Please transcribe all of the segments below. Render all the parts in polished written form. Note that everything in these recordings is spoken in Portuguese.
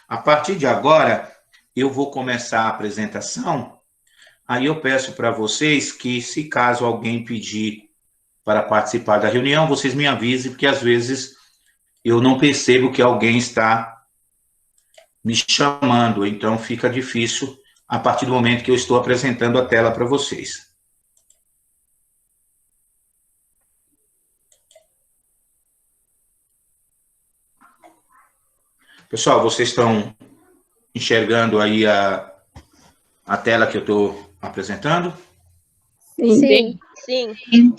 A partir de agora, eu vou começar a apresentação. Aí eu peço para vocês que, se caso alguém pedir para participar da reunião, vocês me avisem, porque às vezes eu não percebo que alguém está me chamando, então fica difícil a partir do momento que eu estou apresentando a tela para vocês. Pessoal, vocês estão enxergando aí a tela que eu estou apresentando? Sim.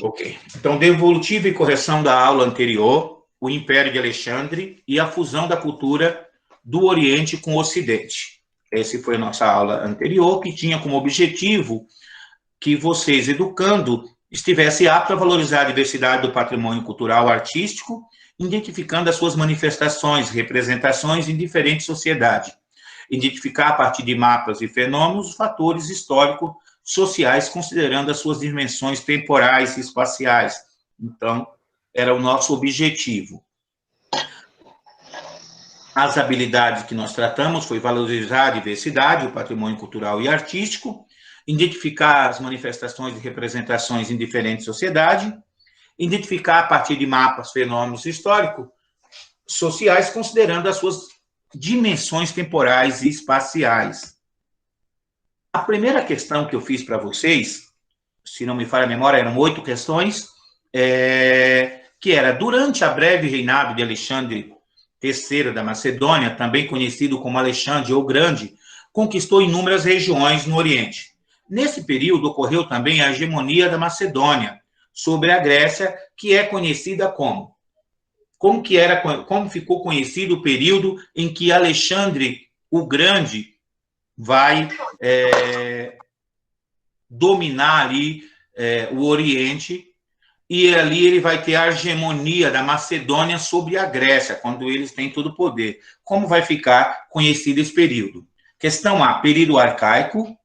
Ok. Então, devolutiva e correção da aula anterior, o Império de Alexandre e a fusão da cultura do Oriente com o Ocidente. Essa foi a nossa aula anterior, que tinha como objetivo que vocês, educando, estivessem aptos a valorizar a diversidade do patrimônio cultural artístico, identificando as suas manifestações, representações em diferentes sociedades. Identificar, a partir de mapas e fenômenos, os fatores históricos sociais, considerando as suas dimensões temporais e espaciais. Então, era o nosso objetivo. As habilidades que nós tratamos foi valorizar a diversidade, o patrimônio cultural e artístico, identificar as manifestações e representações em diferentes sociedades, identificar, a partir de mapas, fenômenos históricos, sociais, considerando as suas dimensões temporais e espaciais. A primeira questão que eu fiz para vocês, se não me falha a memória, eram 8 questões, que era, durante a breve reinado de Alexandre III da Macedônia, também conhecido como Alexandre o Grande, conquistou inúmeras regiões no Oriente. Nesse período ocorreu também a hegemonia da Macedônia sobre a Grécia, que é conhecida como ficou conhecido o período em que Alexandre o Grande vai dominar ali o Oriente, e ali ele vai ter a hegemonia da Macedônia sobre a Grécia, quando eles têm todo o poder. Como vai ficar conhecido esse período? Questão A, período arcaico.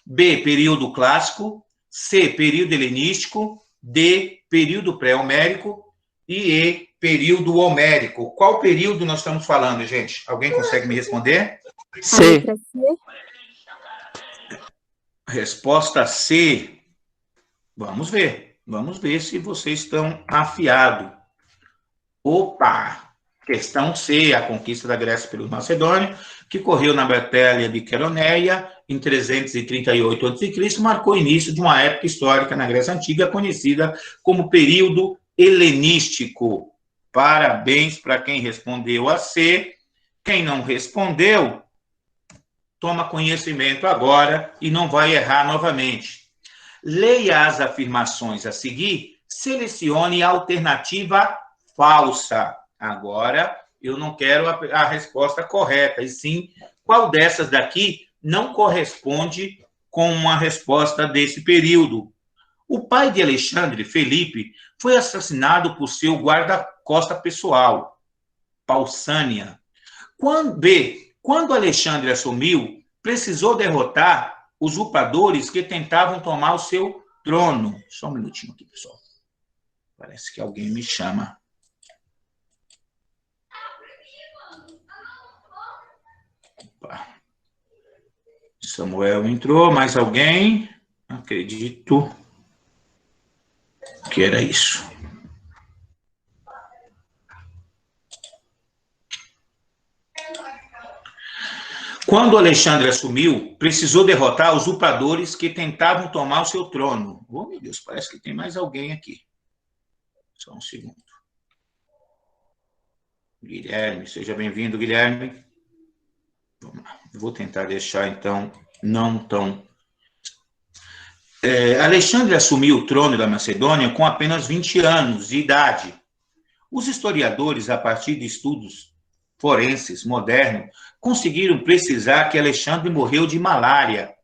B, período clássico. C, período helenístico. D, período pré-homérico. E E, período homérico. Qual período nós estamos falando, gente? Alguém consegue me responder? C. Resposta C. Vamos ver. Vamos ver se vocês estão afiados. Opa! Questão C, a conquista da Grécia pelos macedônios, que ocorreu na Batalha de Queroneia, em 338 a.C., marcou o início de uma época histórica na Grécia Antiga, conhecida como período helenístico. Parabéns para quem respondeu a C. Quem não respondeu, toma conhecimento agora e não vai errar novamente. Leia as afirmações a seguir, selecione a alternativa falsa. Agora, eu não quero a resposta correta, e sim, qual dessas daqui não corresponde com uma resposta desse período? O pai de Alexandre, Felipe, foi assassinado por seu guarda-costa pessoal, Pausânia. Quando Alexandre assumiu, precisou derrotar usurpadores que tentavam tomar o seu trono. Só um minutinho aqui, pessoal. Parece que alguém me chama. Opa. Samuel entrou, mais alguém? Acredito que era isso. Quando Alexandre assumiu, precisou derrotar usurpadores que tentavam tomar o seu trono. Oh, meu Deus, parece que tem mais alguém aqui. Só um segundo. Guilherme, seja bem-vindo, Guilherme. Vamos lá. Vou tentar deixar, então, não tão... Alexandre assumiu o trono da Macedônia com apenas 20 anos de idade. Os historiadores, a partir de estudos forenses modernos, conseguiram precisar que Alexandre morreu de malária.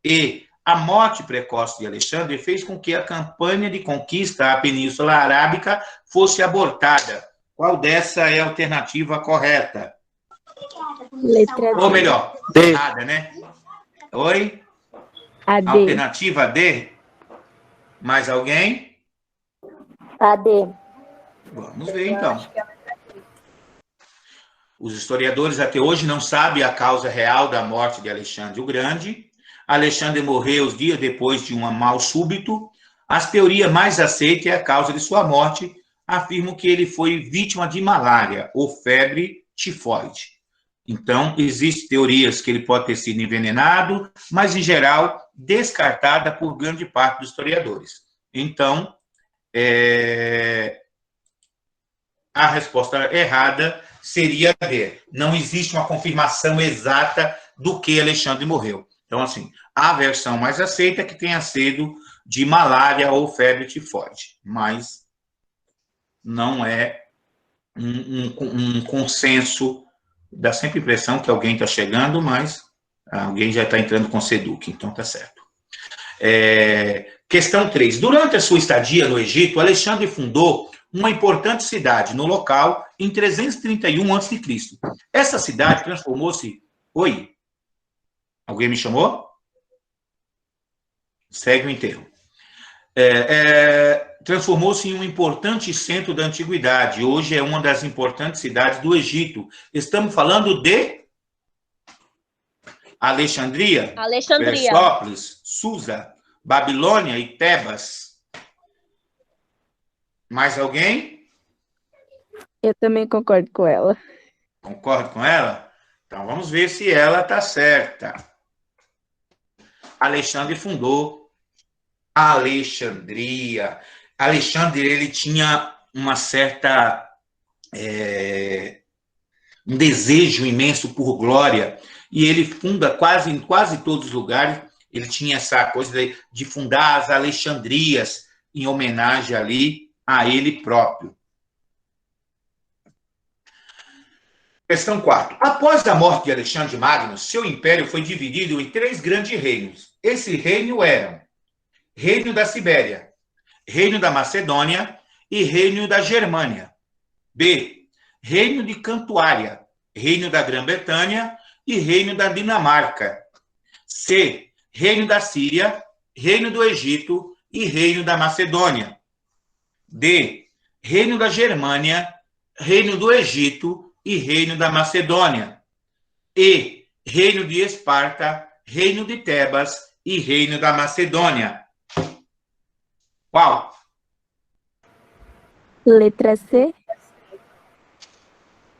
E a morte precoce de Alexandre fez com que a campanha de conquista à Península Arábica fosse abortada. Qual dessa é a alternativa correta? Letra D. Ou melhor, D. Errada, né? Oi? A D. Alternativa D? Mais alguém? A D. Vamos ver, então. Os historiadores até hoje não sabem a causa real da morte de Alexandre o Grande. Alexandre morreu dias depois de um mal súbito. As teorias mais aceitas é a causa de sua morte, afirmam que ele foi vítima de malária ou febre tifoide. Então, existem teorias que ele pode ter sido envenenado, mas, em geral, descartada por grande parte dos historiadores. Então, a resposta errada seria D. Não existe uma confirmação exata do que Alexandre morreu. Então, assim, a versão mais aceita é que tenha sido de malária ou febre tifoide, mas não é um consenso. Dá sempre a impressão que alguém está chegando, mas alguém já está entrando com Seduc, então tá certo. Questão 3. Durante a sua estadia no Egito, Alexandre fundou uma importante cidade no local em 331 a.C. Essa cidade transformou-se... Oi? Alguém me chamou? Segue o enterro. Transformou-se em um importante centro da antiguidade. Hoje é uma das importantes cidades do Egito. Estamos falando de Alexandria, Persópolis, Susa, Babilônia e Tebas. Mais alguém? Eu também concordo com ela. Concorda com ela? Então vamos ver se ela está certa. Alexandre fundou Alexandria. Alexandre, ele tinha uma certa um desejo imenso por glória, e ele funda em quase todos os lugares. Ele tinha essa coisa de fundar as Alexandrias em homenagem ali a ele próprio. Questão 4. Após a morte de Alexandre Magno, seu império foi dividido em 3 grandes reinos. Esse reino eram Reino da Sibéria, Reino da Macedônia e Reino da Germânia. B. Reino de Cantuária, Reino da Grã-Bretanha e Reino da Dinamarca. C. Reino da Síria, Reino do Egito e Reino da Macedônia. D. Reino da Germânia, Reino do Egito e Reino da Macedônia. E. Reino de Esparta, Reino de Tebas e Reino da Macedônia. Qual? Letra C.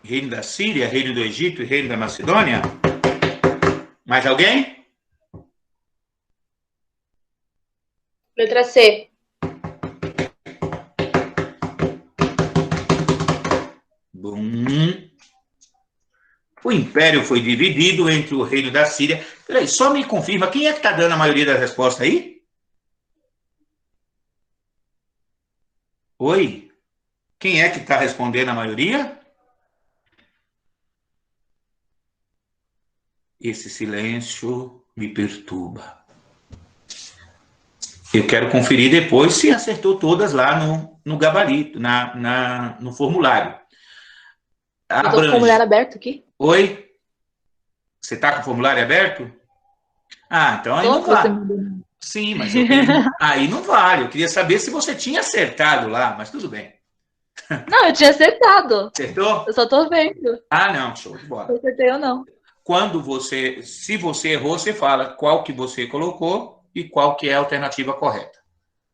Reino da Síria, Reino do Egito e Reino da Macedônia? Mais alguém? Letra C. O império foi dividido entre o reino da Síria. Peraí, só me confirma, quem é que está dando a maioria das respostas aí? Oi? Quem é que está respondendo a maioria? Esse silêncio me perturba. Eu quero conferir depois se acertou todas lá no gabarito, no formulário. Eu estou com o formulário aberto aqui. Oi? Você está com o formulário aberto? Ah, então aí não vale. Sim, mas aí não vale. Eu queria saber se você tinha acertado lá, mas tudo bem. Não, eu tinha acertado. Acertou? Eu só estou vendo. Ah, não, show de bola. Eu acertei ou não. Se você errou, você fala qual que você colocou e qual que é a alternativa correta.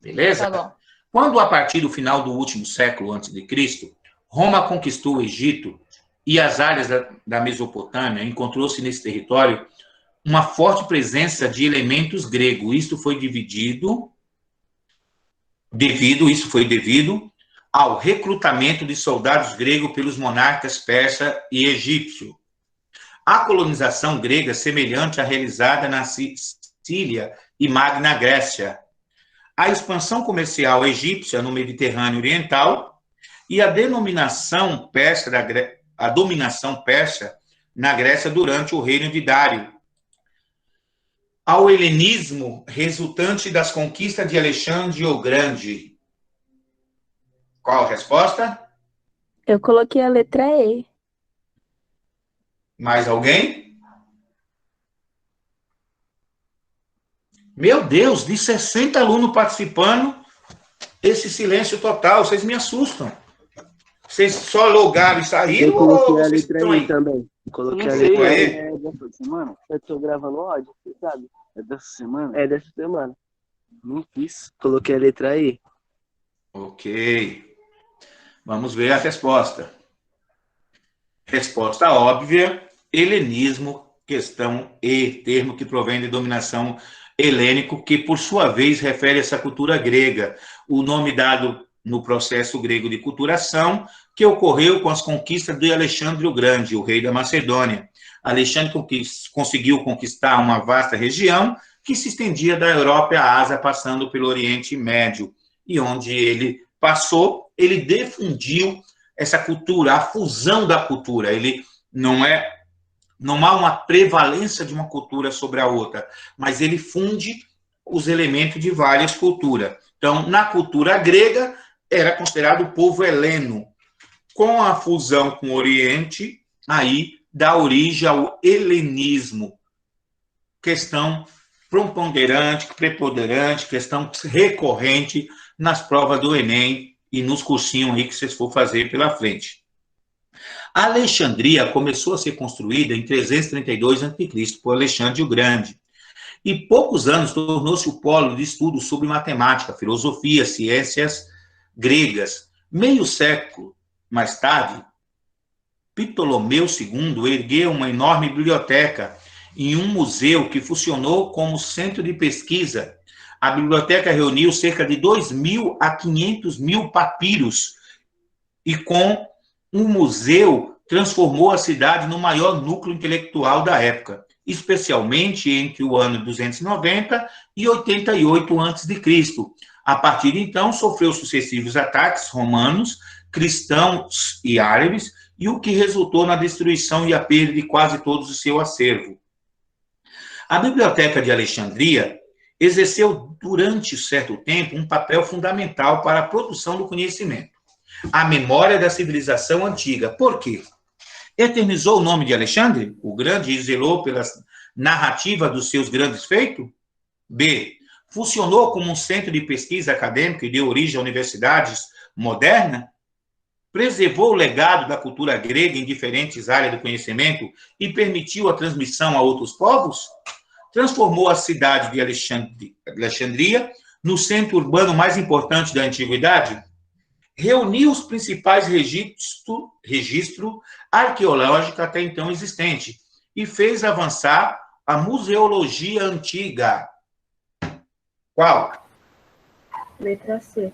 Beleza? Tá bom. Quando, a partir do final do último século a.C., Roma conquistou o Egito e as áreas da Mesopotâmia, encontrou-se nesse território uma forte presença de elementos gregos. Isso foi devido ao recrutamento de soldados gregos pelos monarcas persa e egípcio. A colonização grega semelhante à realizada na Síria e Magna Grécia. A expansão comercial egípcia no Mediterrâneo Oriental e a dominação persa na Grécia durante o reino de Dário. Ao helenismo resultante das conquistas de Alexandre o Grande. Qual a resposta? Eu coloquei a letra E. Mais alguém? Meu Deus, de 60 alunos participando, esse silêncio total, vocês me assustam. Vocês só logaram e saíram Eu ou coloquei a vocês letra estão E aí? também. Coloquei a Não letra sei. E. É dessa semana? Eu tô gravando áudio, você sabe? É dessa semana? É dessa semana. Não fiz. Coloquei a letra E. Ok. Vamos ver a resposta. Resposta óbvia, helenismo, questão E, termo que provém de dominação helênico, que por sua vez refere a essa cultura grega. O nome dado no processo grego de culturação, que ocorreu com as conquistas de Alexandre o Grande, o rei da Macedônia. Alexandre conseguiu conquistar uma vasta região que se estendia da Europa à Ásia, passando pelo Oriente Médio. E onde ele passou, ele difundiu essa cultura, a fusão da cultura. Ele não há uma prevalência de uma cultura sobre a outra, mas ele funde os elementos de várias culturas. Então, na cultura grega, era considerado o povo heleno. Com a fusão com o Oriente, aí dá origem ao helenismo. Questão preponderante, questão recorrente nas provas do Enem e nos cursinhos aí que vocês for fazer pela frente. A Alexandria começou a ser construída em 332 a.C. por Alexandre o Grande, e poucos anos tornou-se o polo de estudo sobre matemática, filosofia, ciências gregas. Meio século mais tarde, Ptolomeu II ergueu uma enorme biblioteca em um museu que funcionou como centro de pesquisa. A biblioteca reuniu cerca de 2.000 a 500.000 papiros e com um museu transformou a cidade no maior núcleo intelectual da época, especialmente entre o ano 290 e 88 a.C. A partir de então, sofreu sucessivos ataques romanos, cristãos e árabes, e o que resultou na destruição e a perda de quase todo o seu acervo. A Biblioteca de Alexandria exerceu durante certo tempo um papel fundamental para a produção do conhecimento, a memória da civilização antiga. Por quê? Eternizou o nome de Alexandre, o Grande, e zelou pela narrativa dos seus grandes feitos? B. Funcionou como um centro de pesquisa acadêmica e deu origem a universidades modernas? Preservou o legado da cultura grega em diferentes áreas do conhecimento e permitiu a transmissão a outros povos? Transformou a cidade de Alexandria no centro urbano mais importante da antiguidade? Reuniu os principais registros arqueológicos até então existentes e fez avançar a museologia antiga. Qual? Letra C.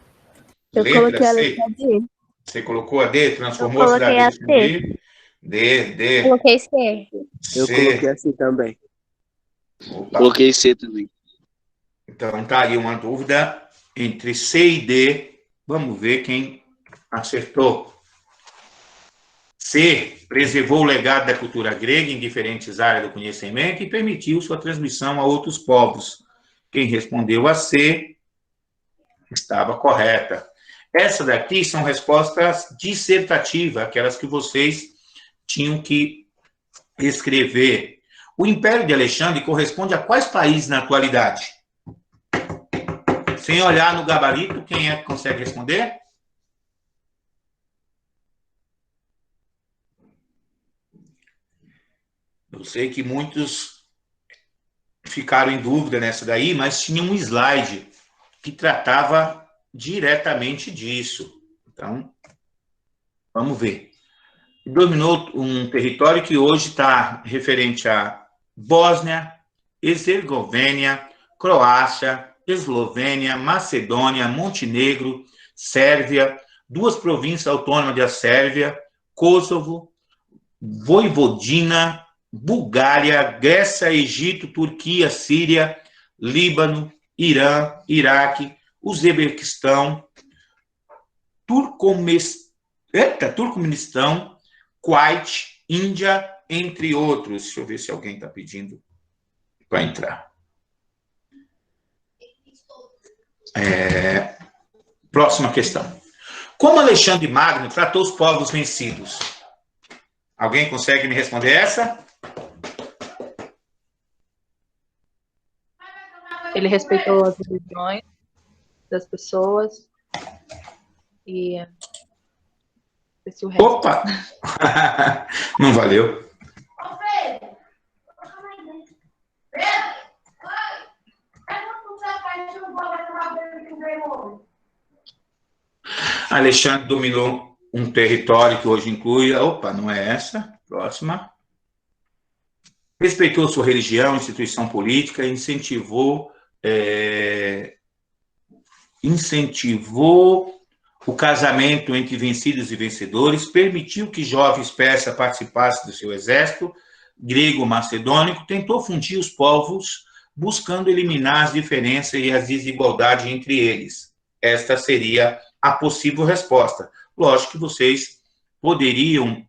Eu Letra coloquei a C. letra D. Você colocou a D? Transformou Eu a cidade coloquei de a C. Alexandria? D. Coloquei C. Eu coloquei C. assim também. Opa. Coloquei C também. Então tá aí uma dúvida entre C e D. Vamos ver quem acertou. C. Preservou o legado da cultura grega em diferentes áreas do conhecimento e permitiu sua transmissão a outros povos. Quem respondeu a C estava correta. Essas daqui são respostas dissertativas, aquelas que vocês tinham que escrever. O Império de Alexandre corresponde a quais países na atualidade? Sem olhar no gabarito, quem é que consegue responder? Eu sei que muitos ficaram em dúvida nessa daí, mas tinha um slide que tratava diretamente disso. Então, vamos ver. Dominou um território que hoje está referente a Bósnia, Herzegovina, Croácia, Eslovênia, Macedônia, Montenegro, Sérvia, duas províncias autônomas da Sérvia, Kosovo, Voivodina, Bulgária, Grécia, Egito, Turquia, Síria, Líbano, Irã, Iraque, Uzbequistão, Turcomenistão, Kuwait, Índia, entre outros. Deixa eu ver se alguém está pedindo para entrar. Próxima questão. Como Alexandre Magno tratou os povos vencidos? Alguém consegue me responder essa? Ele respeitou as religiões das pessoas e Esqueci o resto. Opa! Não valeu. Alexandre dominou um território que hoje inclui... Opa, não é essa. Próxima. Respeitou sua religião, instituição política, incentivou o casamento entre vencidos e vencedores, permitiu que jovens persas participassem do seu exército grego-macedônico, tentou fundir os povos, buscando eliminar as diferenças e as desigualdades entre eles. Esta seria a possível resposta. Lógico que vocês poderiam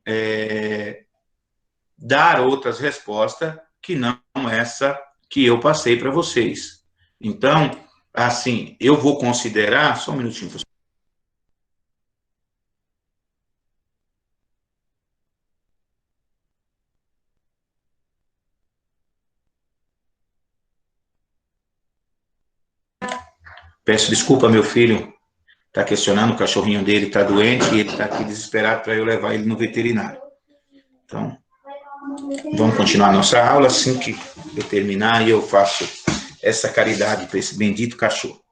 dar outras respostas que não essa que eu passei para vocês. Então, assim, eu vou considerar... Só um minutinho, professor. Peço desculpa, meu filho está questionando, o cachorrinho dele está doente e ele está aqui desesperado para eu levar ele no veterinário. Então, vamos continuar a nossa aula. Assim que eu terminar, e eu faço essa caridade para esse bendito cachorro.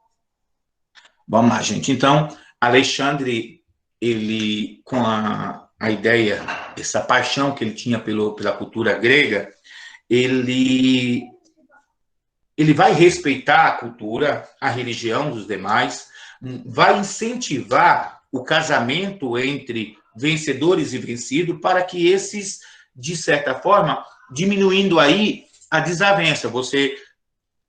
Vamos lá, gente. Então, Alexandre, ele, com a ideia, essa paixão que ele tinha pela cultura grega, ele vai respeitar a cultura, a religião dos demais, vai incentivar o casamento entre vencedores e vencidos para que esses, de certa forma, diminuindo aí a desavença. Você,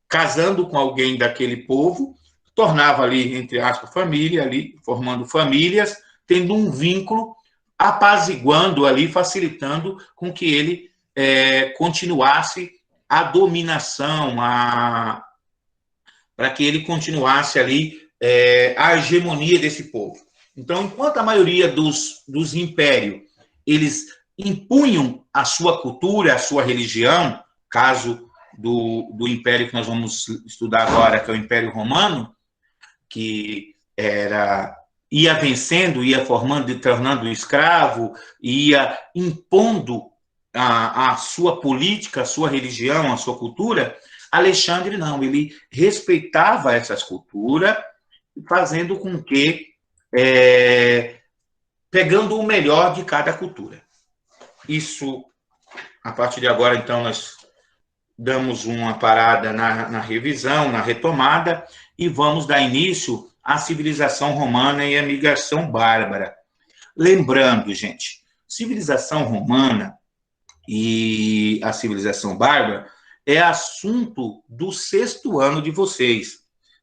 casando com alguém daquele povo, tornava ali, entre aspas, família, ali, formando famílias, tendo um vínculo, apaziguando ali, facilitando com que ele continuasse a dominação, para que ele continuasse ali a hegemonia desse povo. Então, enquanto a maioria dos impérios, eles impunham a sua cultura, a sua religião, caso do império que nós vamos estudar agora, que é o Império Romano, que ia vencendo, ia formando e tornando escravo, ia impondo a sua política, a sua religião, a sua cultura. Alexandre não, ele respeitava essas culturas, fazendo com que, pegando o melhor de cada cultura. Isso, a partir de agora, então, nós damos uma parada na revisão, na retomada, e vamos dar início à civilização romana e à migração bárbara. Lembrando, gente, civilização romana e a civilização bárbara é assunto do 6º ano de vocês.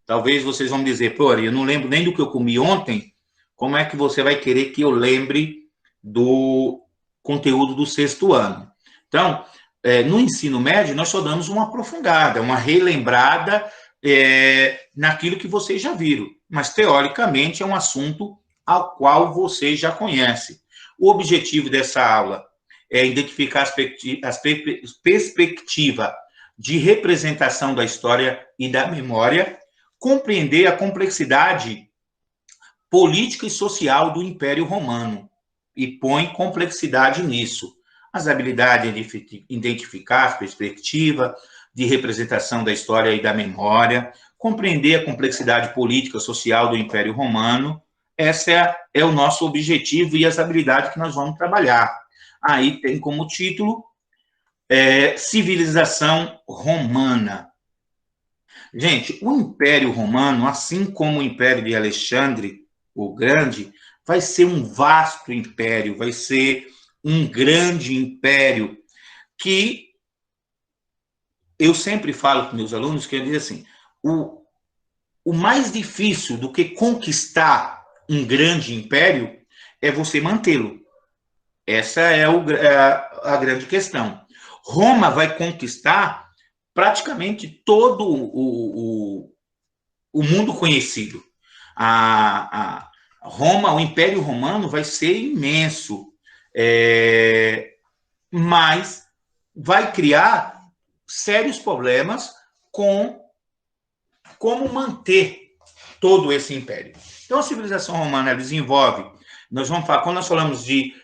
Talvez vocês vão dizer, pô, eu não lembro nem do que eu comi ontem, como é que você vai querer que eu lembre do conteúdo do 6º ano? Então, no ensino médio, nós só damos uma aprofundada, uma relembrada naquilo que vocês já viram, mas, teoricamente, é um assunto ao qual vocês já conhecem. O objetivo dessa aula é identificar as perspectivas de representação da história e da memória, compreender a complexidade política e social do Império Romano, e põe complexidade nisso. As habilidades de identificar as perspectivas de representação da história e da memória, compreender a complexidade política e social do Império Romano. Essa é o nosso objetivo e as habilidades que nós vamos trabalhar. Aí tem como título Civilização Romana. Gente, o Império Romano, assim como o Império de Alexandre o Grande, vai ser um vasto império, vai ser um grande império que eu sempre falo com meus alunos, que eu digo assim, o mais difícil do que conquistar um grande império é você mantê-lo. Essa é a grande questão. Roma vai conquistar praticamente todo o mundo conhecido. Roma, o Império Romano vai ser imenso, mas vai criar sérios problemas com como manter todo esse império. Então, a civilização romana desenvolve nós vamos falar, quando nós falamos de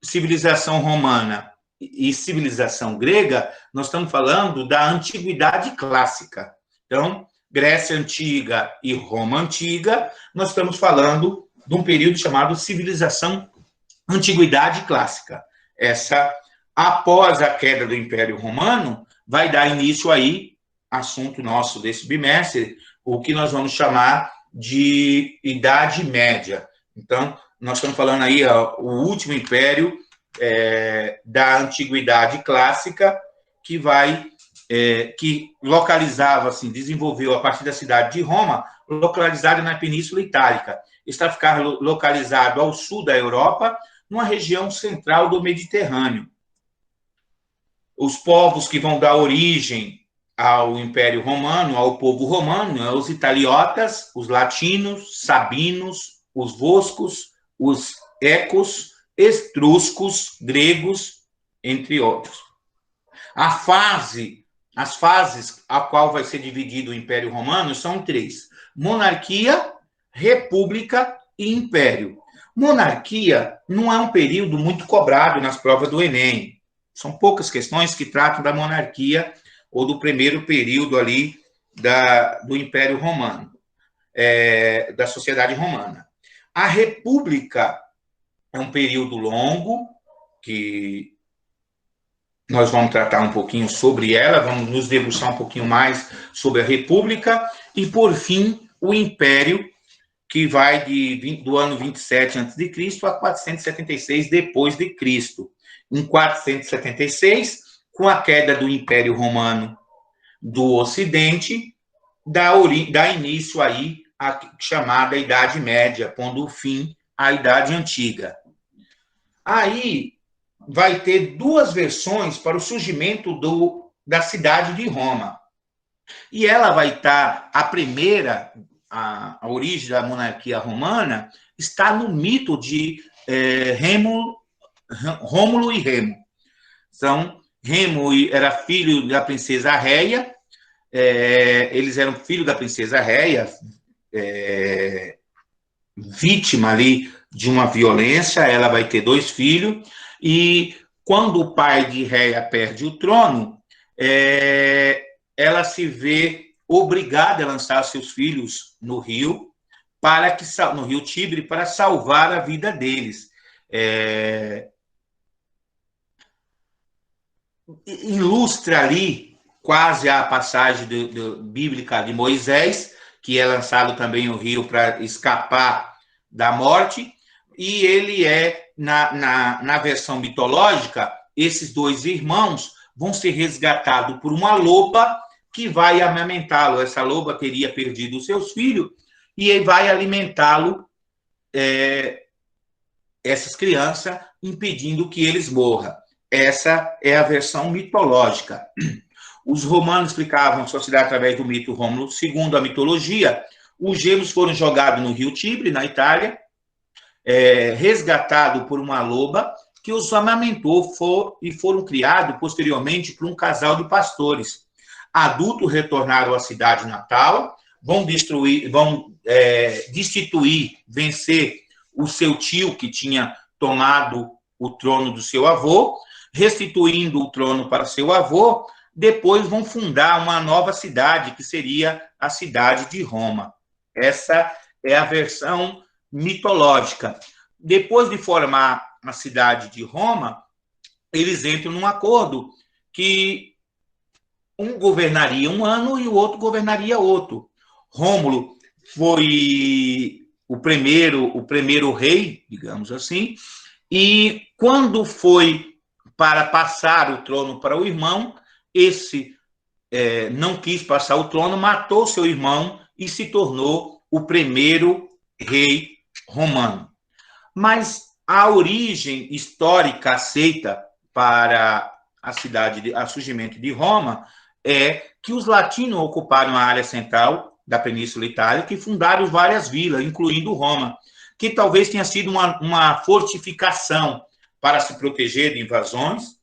civilização romana e civilização grega, nós estamos falando da antiguidade clássica. Então, Grécia Antiga e Roma Antiga, nós estamos falando de um período chamado civilização antiguidade clássica. Essa, após a queda do Império Romano, vai dar início aí, assunto nosso desse bimestre, o que nós vamos chamar de Idade Média. Então, nós estamos falando aí o último império da Antiguidade Clássica, que que localizava, assim, desenvolveu a partir da cidade de Roma, localizada na Península Itálica. Está ficando localizado ao sul da Europa, numa região central do Mediterrâneo. Os povos que vão dar origem ao Império Romano, ao povo romano, os italiotas, os latinos, sabinos, os voscos, os ecos, etruscos, gregos, entre outros. As fases a qual vai ser dividido o Império Romano são 3: monarquia, república e império. Monarquia não é um período muito cobrado nas provas do Enem. São poucas questões que tratam da monarquia ou do primeiro período ali do Império Romano, da sociedade romana. A república é um período longo, que nós vamos tratar um pouquinho sobre ela, vamos nos debruçar um pouquinho mais sobre a república, e, por fim, o império, que vai do ano 27 a.C. a 476 depois de Cristo. Em 476, com a queda do Império Romano do Ocidente, dá início aí à chamada Idade Média, pondo fim à Idade Antiga. Aí vai ter 2 versões para o surgimento da cidade de Roma. E ela vai estar, a primeira, a origem da monarquia romana, está no mito de Rômulo e Remo. Então, Remo era filho da princesa Réia, eles eram filhos da princesa Réia, vítima ali de uma violência, ela vai ter 2 filhos, e quando o pai de Réia perde o trono, ela se vê obrigada a lançar seus filhos no rio Tibre, para salvar a vida deles. Ilustra ali quase a passagem bíblica de Moisés, que é lançado também no rio para escapar da morte, e ele na versão mitológica, esses 2 irmãos vão ser resgatados por uma loba que vai amamentá-lo. Essa loba teria perdido os seus filhos e vai alimentá-lo, essas crianças, impedindo que eles morram. Essa é a versão mitológica. Os romanos explicavam a sociedade através do mito Rômulo. Segundo a mitologia, os gêmeos foram jogados no rio Tibre, na Itália, resgatados por uma loba que os amamentou e foram criados posteriormente por um casal de pastores. Adultos retornaram à cidade natal, vão destituir, vencer o seu tio que tinha tomado o trono do seu avô, restituindo o trono para seu avô. Depois vão fundar uma nova cidade, que seria a cidade de Roma. Essa é a versão mitológica. Depois de formar a cidade de Roma, eles entram num acordo que um governaria um ano e o outro governaria outro. Rômulo foi o primeiro rei, digamos assim, e quando foi para passar o trono para o irmão, esse não quis passar o trono, matou seu irmão e se tornou o primeiro rei romano. Mas a origem histórica aceita para a surgimento de Roma é que os latinos ocuparam a área central da Península Itálica e fundaram várias vilas, incluindo Roma, que talvez tenha sido uma fortificação para se proteger de invasões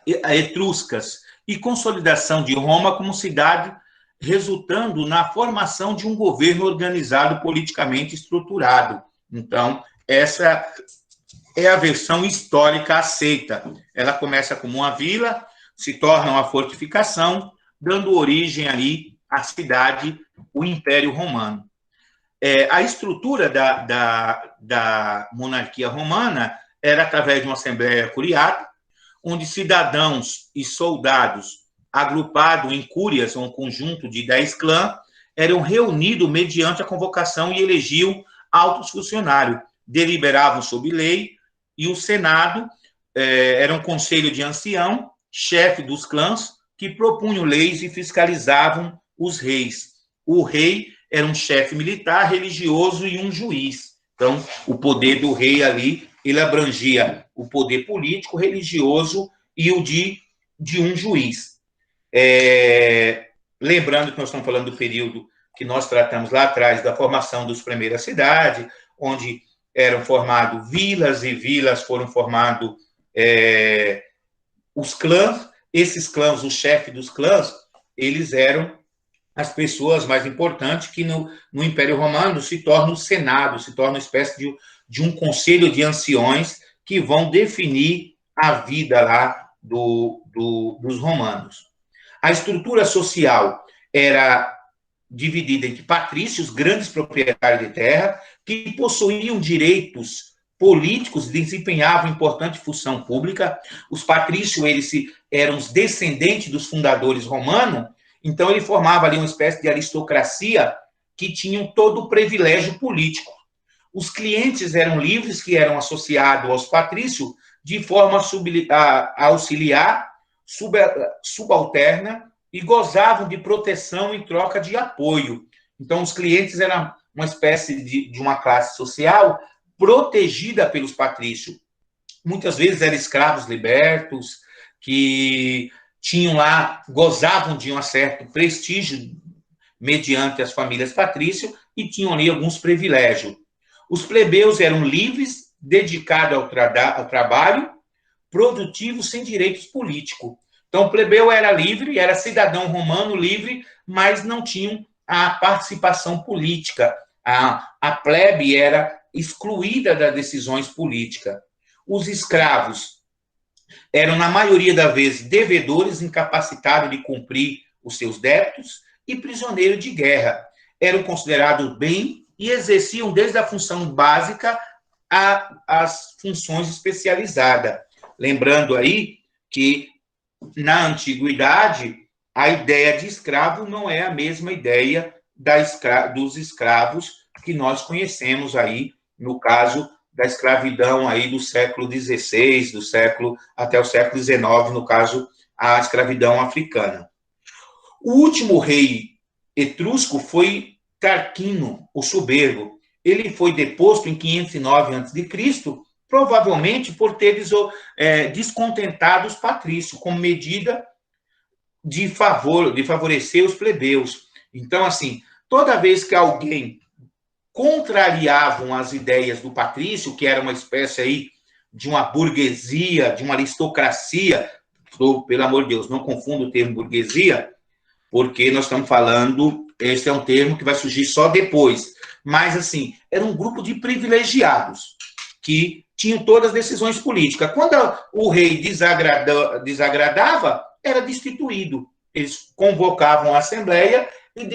etruscas e consolidação de Roma como cidade, resultando na formação de um governo organizado politicamente estruturado. Então, essa é a versão histórica aceita. Ela começa como uma vila, se torna uma fortificação, dando origem ali à cidade, o Império Romano. A estrutura da monarquia romana era através de uma assembleia curiata, onde cidadãos e soldados, agrupados em cúrias, um conjunto de 10 clãs, eram reunidos mediante a convocação e elegiam altos funcionários, deliberavam sobre lei, e o Senado era um conselho de ancião, chefe dos clãs, que propunham leis e fiscalizavam os reis. O rei era um chefe militar, religioso e um juiz. Então, o poder do rei ali, ele abrangia o poder político, religioso e o de um juiz. Lembrando que nós estamos falando do período que nós tratamos lá atrás, da formação dos primeiras cidades, onde eram formados vilas, e vilas foram formados os clãs. Esses clãs, o chefe dos clãs, eles eram as pessoas mais importantes, que no Império Romano se torna o Senado, se torna uma espécie de um conselho de anciões que vão definir a vida lá dos romanos. A estrutura social era dividida entre patrícios, grandes proprietários de terra, que possuíam direitos políticos, desempenhavam importante função pública. Os patrícios, eles eram os descendentes dos fundadores romanos, então ele formava ali uma espécie de aristocracia que tinham todo o privilégio político. Os clientes eram livres, que eram associados aos patrícios, de forma auxiliar, subalterna, e gozavam de proteção em troca de apoio. Então, os clientes eram uma espécie de uma classe social protegida pelos patrícios. Muitas vezes eram escravos libertos, que tinham lá, gozavam de um certo prestígio mediante as famílias patrícias e tinham ali alguns privilégios. Os plebeus eram livres, dedicados ao trabalho, produtivos, sem direitos políticos. Então, o plebeu era livre, era cidadão romano livre, mas não tinham a participação política. A plebe era excluída das decisões políticas. Os escravos eram, na maioria das vezes, devedores, incapacitados de cumprir os seus débitos, e prisioneiros de guerra. Eram considerados bem e exerciam desde a função básica às funções especializadas. Lembrando aí que, na antiguidade, a ideia de escravo não é a mesma ideia dos escravos que nós conhecemos aí, no caso da escravidão aí do século XVI, até o século XIX, no caso, a escravidão africana. O último rei etrusco foi Tarquínio, o Soberbo. Ele foi deposto em 509 a.C., provavelmente por ter descontentado os patrícios, como medida de favorecer os plebeus. Então, assim, toda vez que alguém contrariavam as ideias do patrício, que era uma espécie aí de uma burguesia, de uma aristocracia, pelo amor de Deus, não confunda o termo burguesia, porque nós estamos falando, esse é um termo que vai surgir só depois, mas, assim, era um grupo de privilegiados, que tinham todas as decisões políticas. Quando o rei desagradava, era destituído. Eles convocavam a assembleia e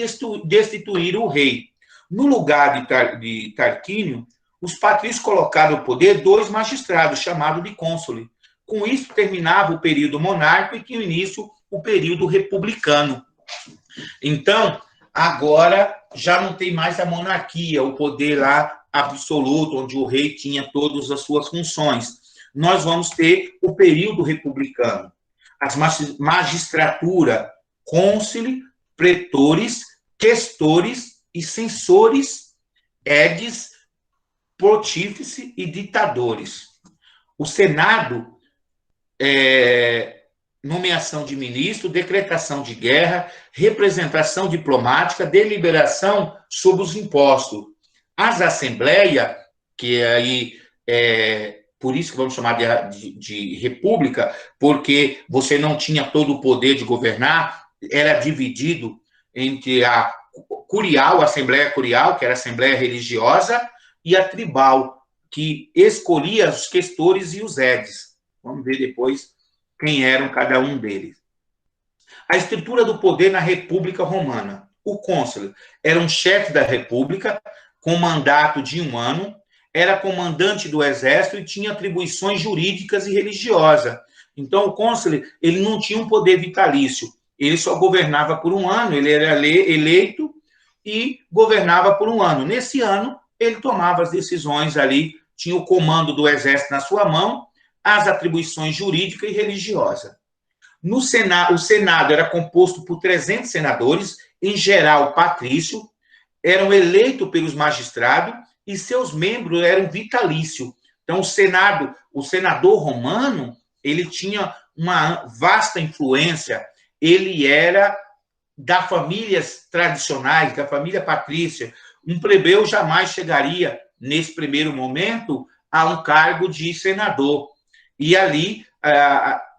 destituíram o rei. No lugar de Tarquínio, os patrícios colocaram no poder 2 magistrados, chamados de cônsule. Com isso, terminava o período monárquico e tinha início o período republicano. Então, agora já não tem mais a monarquia, o poder lá absoluto, onde o rei tinha todas as suas funções. Nós vamos ter o período republicano. As magistratura, cônsule, pretores, questores e censores, edes, pontífice e ditadores. O Senado nomeação de ministro, decretação de guerra, representação diplomática, deliberação sobre os impostos. As assembleias, que aí por isso que vamos chamar de república, porque você não tinha todo o poder de governar, era dividido entre a curial, a assembleia curial, que era a assembleia religiosa, e a tribal, que escolhia os questores e os edes. Vamos ver depois quem eram cada um deles. A estrutura do poder na República Romana. O cônsul era um chefe da República, com mandato de 1 ano, era comandante do exército e tinha atribuições jurídicas e religiosas. Então, o cônsul, ele não tinha um poder vitalício, ele só governava por 1 ano, ele era eleito e governava por 1 ano. Nesse ano, ele tomava as decisões ali, tinha o comando do exército na sua mão, as atribuições jurídicas e religiosas. No Senado, o Senado era composto por 300 senadores, em geral patrício, eram eleitos pelos magistrados e seus membros eram vitalícios. Então, o senador romano, ele tinha uma vasta influência, ele era das famílias tradicionais, da família patrícia. Um plebeu jamais chegaria, nesse primeiro momento, a um cargo de senador. E ali,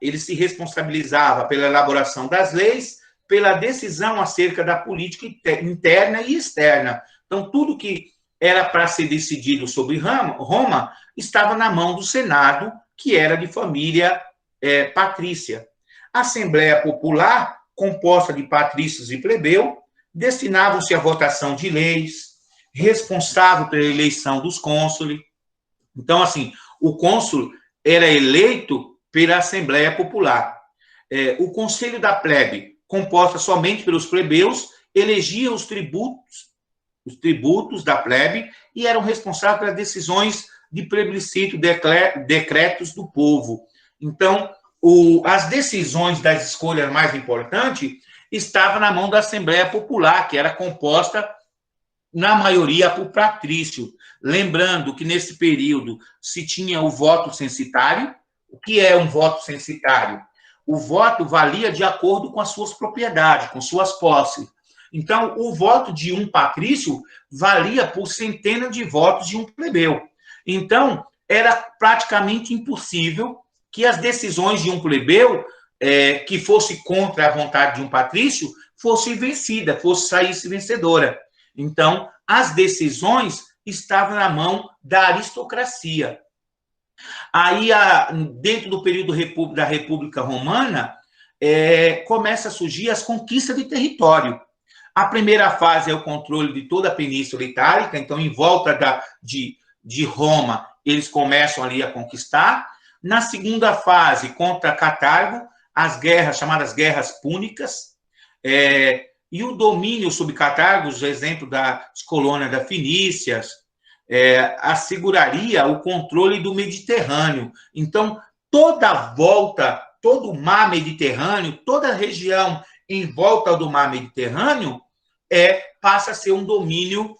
ele se responsabilizava pela elaboração das leis, pela decisão acerca da política interna e externa. Então, tudo que era para ser decidido sobre Roma estava na mão do Senado, que era de família patrícia. A Assembleia Popular, composta de patrícios e plebeu, destinavam-se à votação de leis, responsável pela eleição dos cônsules. Então, assim, o cônsul era eleito pela Assembleia Popular. O Conselho da Plebe, composta somente pelos plebeus, elegia os tributos da plebe e eram responsáveis pelas decisões de plebiscito, decretos do povo. Então, as decisões das escolhas mais importantes estavam na mão da Assembleia Popular, que era composta, na maioria, por patrício. Lembrando que, nesse período, se tinha o voto censitário. O que é um voto censitário? O voto valia de acordo com as suas propriedades, com suas posses. Então, o voto de um patrício valia por centenas de votos de um plebeu. Então, era praticamente impossível que as decisões de um plebeu, que fosse contra a vontade de um patrício, fosse vencida, saísse vencedora. Então, as decisões estavam na mão da aristocracia. Aí, dentro do período da República Romana, começa a surgir as conquistas de território. A primeira fase é o controle de toda a Península Itálica, então, em volta de Roma, eles começam ali a conquistar. Na segunda fase, contra Cartago, as guerras, chamadas Guerras Púnicas, e o domínio sobre Cartago, por exemplo, das colônias da Fenícia, asseguraria o controle do Mediterrâneo. Então, toda a volta, todo o mar Mediterrâneo, toda a região em volta do mar Mediterrâneo, passa a ser um domínio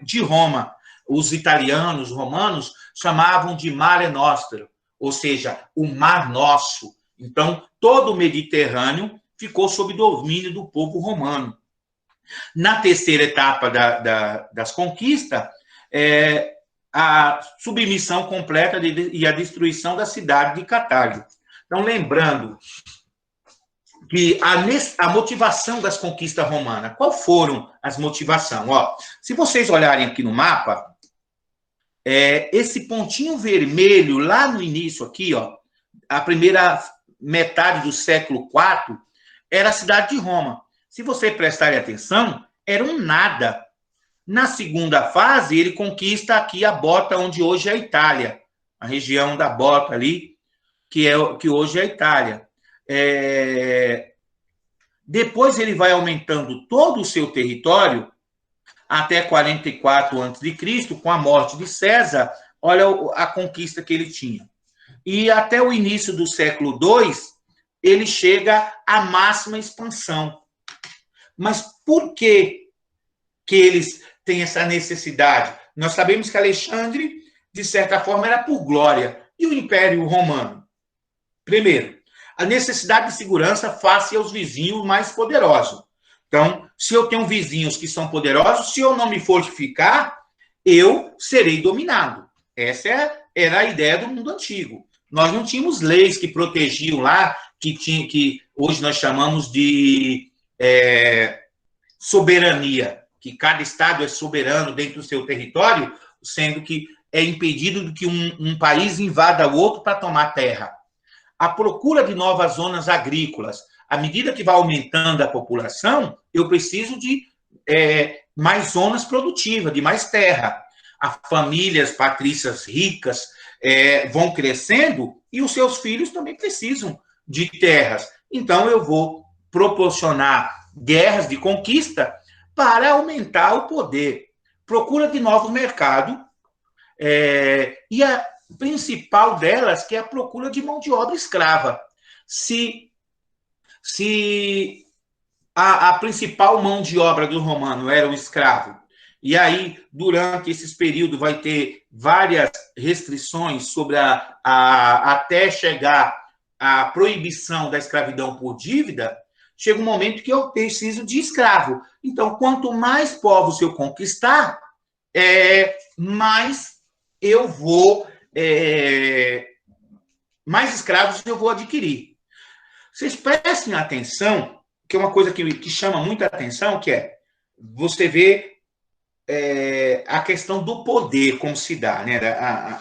de Roma. Os italianos, os romanos, chamavam de Mare Nostrum, ou seja, o Mar Nosso. Então, todo o Mediterrâneo ficou sob domínio do povo romano. Na terceira etapa das conquistas, a submissão completa e a destruição da cidade de Cartago. Então, lembrando que a motivação das conquistas romanas, qual foram as motivações? Se vocês olharem aqui no mapa, esse pontinho vermelho lá no início aqui, a primeira metade do século IV, era a cidade de Roma. Se você prestarem atenção, era um nada. Na segunda fase, ele conquista aqui a Bota, onde hoje é a Itália, a região da Bota ali, que hoje é a Itália. Depois ele vai aumentando todo o seu território até 44 a.C., com a morte de César. Olha a conquista que ele tinha. E até o início do século II, ele chega à máxima expansão. Mas por que eles têm essa necessidade? Nós sabemos que Alexandre, de certa forma, era por glória. E o Império Romano? Primeiro, a necessidade de segurança face aos vizinhos mais poderosos. Então, se eu tenho vizinhos que são poderosos, se eu não me fortificar, eu serei dominado. Essa era a ideia do mundo antigo. Nós não tínhamos leis que protegiam lá, que hoje nós chamamos de soberania, que cada estado é soberano dentro do seu território, sendo que é impedido de que um país invada o outro para tomar terra. A procura de novas zonas agrícolas. À medida que vai aumentando a população, eu preciso de mais zonas produtivas, de mais terra. As famílias patrícias ricas vão crescendo e os seus filhos também precisam de terras. Então, eu vou proporcionar guerras de conquista para aumentar o poder. Procura de novos mercados. E a principal delas, que é a procura de mão de obra escrava. Se a principal mão de obra do romano era o escravo, e aí, durante esses períodos, vai ter várias restrições sobre até chegar à proibição da escravidão por dívida, chega um momento que eu preciso de escravo. Então, quanto mais povos eu conquistar, mais eu vou... mais escravos eu vou adquirir. Vocês prestem atenção, que é uma coisa que chama muita atenção, que é você vê a questão do poder, como se dá, né?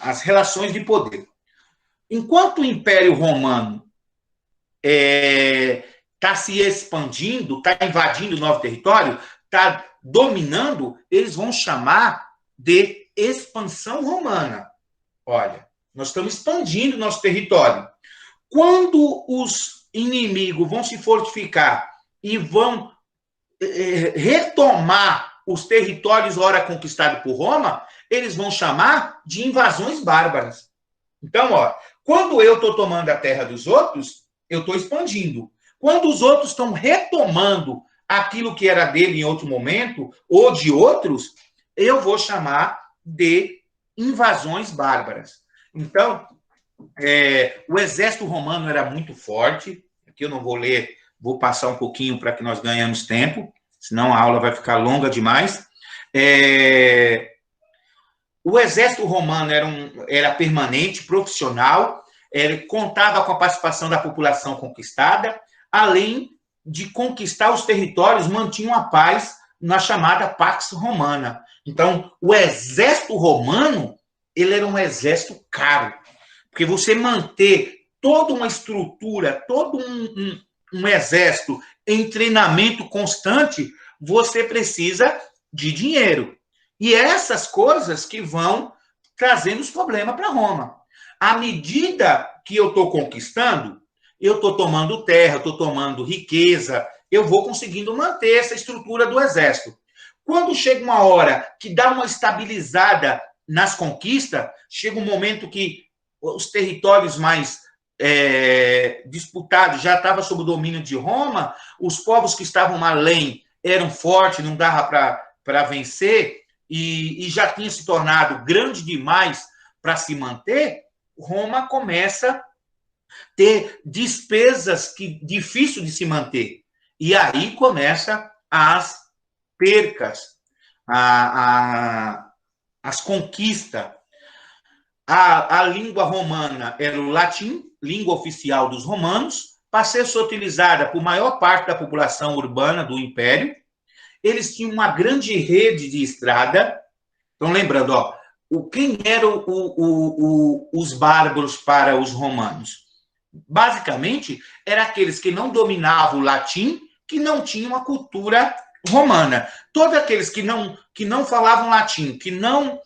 As relações de poder. Enquanto o Império Romano está se expandindo, está invadindo o novo território, está dominando, eles vão chamar de expansão romana. Olha, nós estamos expandindo nosso território. Quando os inimigos vão se fortificar e vão retomar os territórios ora conquistados por Roma, eles vão chamar de invasões bárbaras. Então, quando eu estou tomando a terra dos outros, eu estou expandindo. Quando os outros estão retomando aquilo que era dele em outro momento, ou de outros, eu vou chamar de invasões bárbaras. Então, o exército romano era muito forte. Aqui eu não vou ler, vou passar um pouquinho para que nós ganhemos tempo, senão a aula vai ficar longa demais. O exército romano era permanente, profissional, contava com a participação da população conquistada, além de conquistar os territórios, mantinham a paz na chamada Pax Romana. Então, o exército romano, ele era um exército caro, porque você manter toda uma estrutura, todo um exército em treinamento constante, você precisa de dinheiro. E essas coisas que vão trazendo os problemas para Roma. À medida que eu estou conquistando, eu estou tomando terra, estou tomando riqueza, eu vou conseguindo manter essa estrutura do exército. Quando chega uma hora que dá uma estabilizada nas conquistas, chega um momento que os territórios mais disputados já estavam sob o domínio de Roma, os povos que estavam além eram fortes, não dava para vencer, e já tinha se tornado grande demais para se manter, Roma começa a ter despesas difícil de se manter. E aí começa as percas, as conquistas. A língua romana era o latim, língua oficial dos romanos, passou a ser utilizada por maior parte da população urbana do Império. Eles tinham uma grande rede de estrada. Então, lembrando, quem eram os bárbaros para os romanos? Basicamente, eram aqueles que não dominavam o latim, que não tinham a cultura romana. Todos aqueles que não falavam latim, que não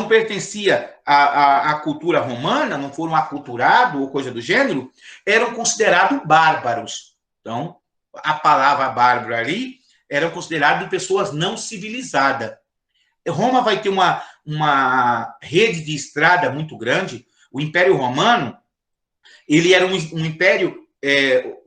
pertencia à cultura romana, não foram aculturados ou coisa do gênero, eram considerados bárbaros. Então, a palavra bárbaro ali eram considerados pessoas não civilizadas. Roma vai ter uma rede de estrada muito grande. O Império Romano, ele era um império,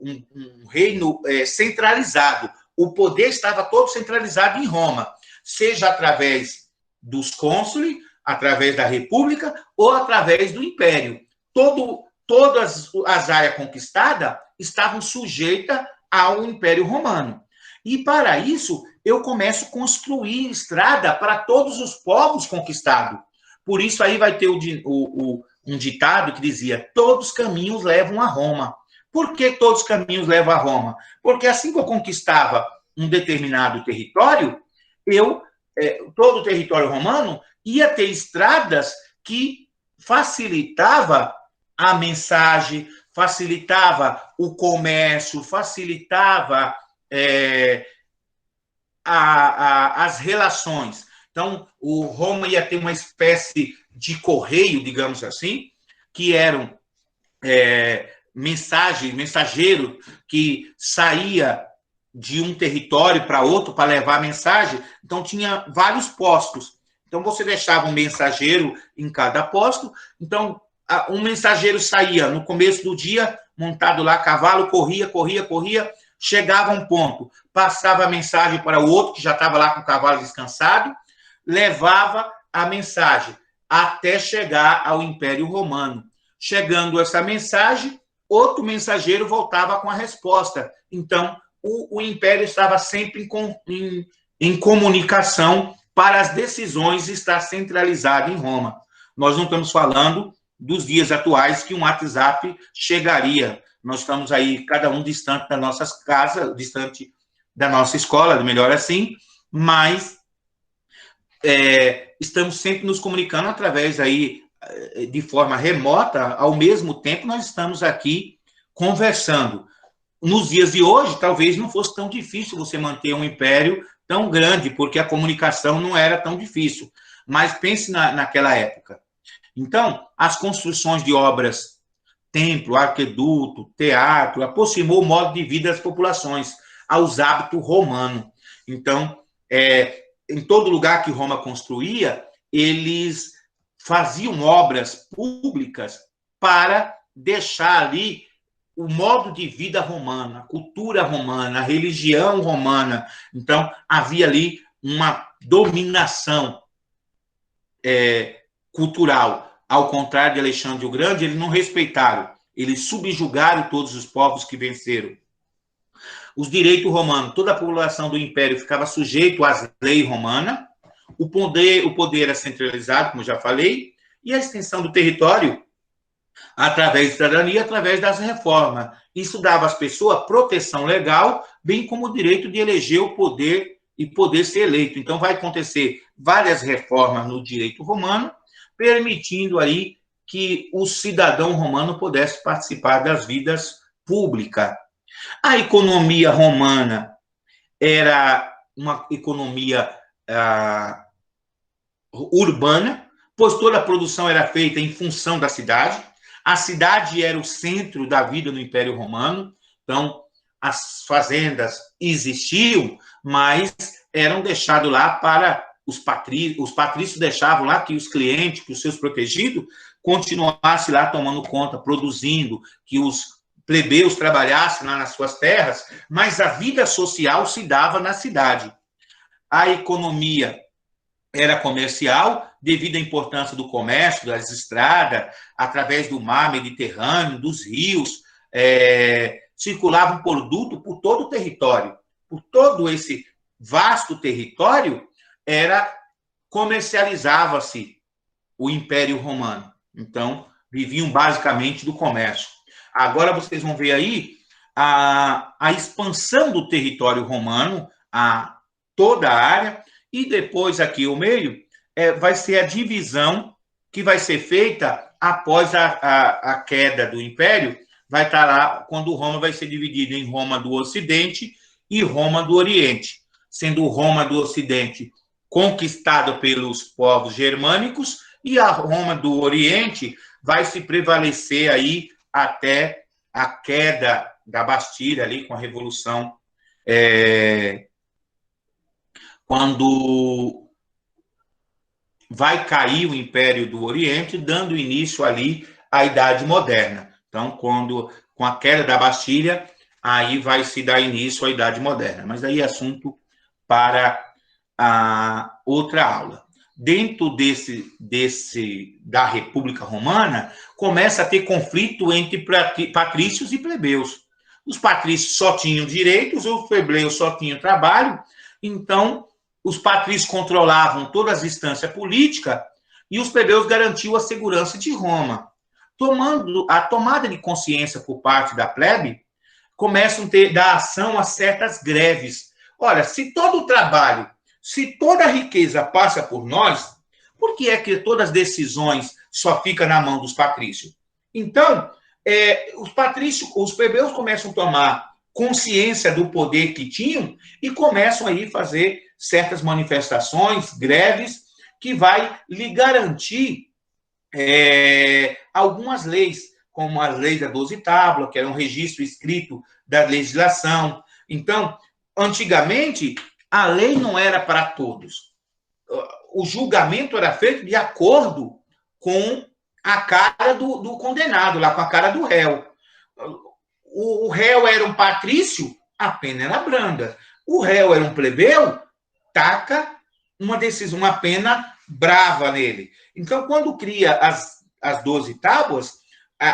um reino centralizado. O poder estava todo centralizado em Roma, seja através dos cônsules, através da república ou através do império. Todas as áreas conquistadas estavam sujeitas ao Império Romano. E, para isso, eu começo a construir estrada para todos os povos conquistados. Por isso, aí vai ter um ditado que dizia: todos os caminhos levam a Roma. Por que todos os caminhos levam a Roma? Porque assim que eu conquistava um determinado território, eu todo o território romano ia ter estradas que facilitava a mensagem, facilitava o comércio, facilitava as relações. Então, o Roma ia ter uma espécie de correio, digamos assim, que eram mensageiro que saía de um território para outro para levar a mensagem. Então, tinha vários postos. Então, você deixava um mensageiro em cada posto. Então, um mensageiro saía no começo do dia, montado lá a cavalo, corria, chegava a um ponto, passava a mensagem para o outro, que já estava lá com o cavalo descansado, levava a mensagem até chegar ao Império Romano. Chegando essa mensagem, outro mensageiro voltava com a resposta. Então, o Império estava sempre em comunicação para as decisões estar centralizado em Roma. Nós não estamos falando dos dias atuais que um WhatsApp chegaria. Nós estamos aí, cada um distante das nossas casas, distante da nossa escola, melhor assim, mas estamos sempre nos comunicando através aí, de forma remota, ao mesmo tempo nós estamos aqui conversando. Nos dias de hoje, talvez não fosse tão difícil você manter um império tão grande, porque a comunicação não era tão difícil. Mas pense naquela época. Então, as construções de obras, templo, aqueduto, teatro, aproximou o modo de vida das populações aos hábitos romanos. Então, em todo lugar que Roma construía, eles faziam obras públicas para deixar ali o modo de vida romano, a cultura romana, a religião romana. Então, havia ali uma dominação cultural. Ao contrário de Alexandre o Grande, eles não respeitaram, eles subjugaram todos os povos que venceram. Os direitos romanos, toda a população do Império ficava sujeito às leis romanas, o poder era centralizado, como já falei, e a extensão do território através da cidadania, através das reformas. Isso dava às pessoas proteção legal, bem como o direito de eleger o poder e poder ser eleito. Então, vai acontecer várias reformas no direito romano, permitindo aí que o cidadão romano pudesse participar das vidas públicas. A economia romana era uma economia urbana, pois toda a produção era feita em função da cidade. A cidade era o centro da vida no Império Romano, então as fazendas existiam, mas eram deixadas lá para os patrícios deixavam lá que os clientes, que os seus protegidos, continuassem lá tomando conta, produzindo, que os plebeus trabalhassem lá nas suas terras, mas a vida social se dava na cidade. A economia era comercial, devido à importância do comércio, das estradas, através do mar Mediterrâneo, dos rios, circulava um produto por todo o território. Por todo esse vasto território, comercializava-se o Império Romano. Então, viviam basicamente do comércio. Agora vocês vão ver aí a expansão do território romano, a toda a área, e depois aqui o meio vai ser a divisão que vai ser feita após a queda do Império, vai estar lá quando Roma vai ser dividida em Roma do Ocidente e Roma do Oriente, sendo Roma do Ocidente conquistado pelos povos germânicos e a Roma do Oriente vai se prevalecer aí até a queda da Bastilha ali com a Revolução, quando vai cair o Império do Oriente, dando início ali à Idade Moderna. Então, com a queda da Bastilha, aí vai se dar início à Idade Moderna. Mas aí é assunto para a outra aula. Dentro da República Romana, começa a ter conflito entre patrícios e plebeus. Os patrícios só tinham direitos, os plebeus só tinham trabalho, então os patrícios controlavam todas as instâncias políticas e os plebeus garantiam a segurança de Roma. A tomada de consciência por parte da plebe, começam a dar ação a certas greves. Olha, se todo o trabalho, se toda a riqueza passa por nós, por que é que todas as decisões só ficam na mão dos patrícios? Então, os patrícios, os plebeus começam a tomar consciência do poder que tinham e começam aí a fazer certas manifestações, greves, que vai lhe garantir algumas leis, como a lei da 12 tábua, que era um registro escrito da legislação. Então, antigamente, a lei não era para todos. O julgamento era feito de acordo com a cara do condenado, lá com a cara do réu. O réu era um patrício, a pena era branda. O réu era um plebeu, taca uma decisão, uma pena brava nele. Então, quando cria as 12 tábuas,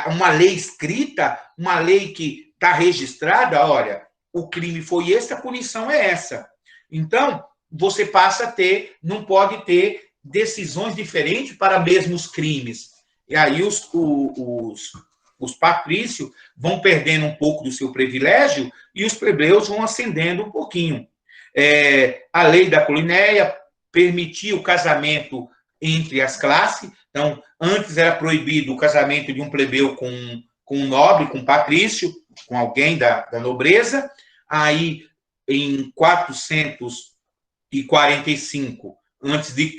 uma lei escrita, uma lei que está registrada, olha, o crime foi esse, a punição é essa. Então, você passa a ter, não pode ter decisões diferentes para mesmos crimes. E aí os patrícios vão perdendo um pouco do seu privilégio e os plebeus vão ascendendo um pouquinho. A lei da Polinéia permitia o casamento entre as classes. Então, antes era proibido o casamento de um plebeu com um nobre, com um patrício, com alguém da nobreza. Aí, em 445 a.C.,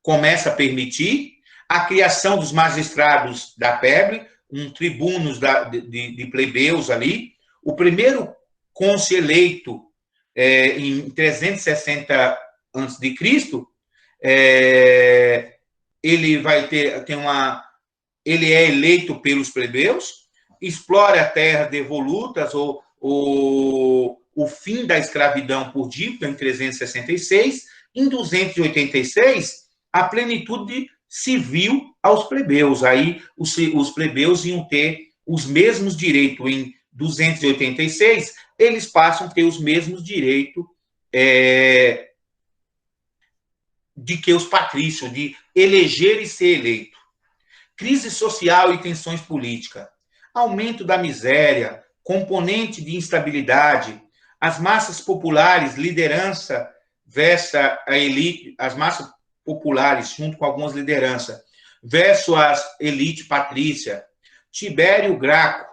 começa a permitir a criação dos magistrados da plebe, tribunos de plebeus ali. O primeiro cônsul eleito em 360 a.C., ele vai ele é eleito pelos plebeus, explora a terra devolutas, o fim da escravidão por dívida em 366, em 286, a plenitude civil aos plebeus. Aí os plebeus iam ter os mesmos direitos. Em 286, eles passam a ter os mesmos direitos de que os patrícios, de eleger e ser eleito. Crise social e tensões políticas, aumento da miséria, componente de instabilidade, as massas populares, liderança versus a elite, as massas populares, junto com algumas lideranças, versus a elite patrícia. Tibério Graco,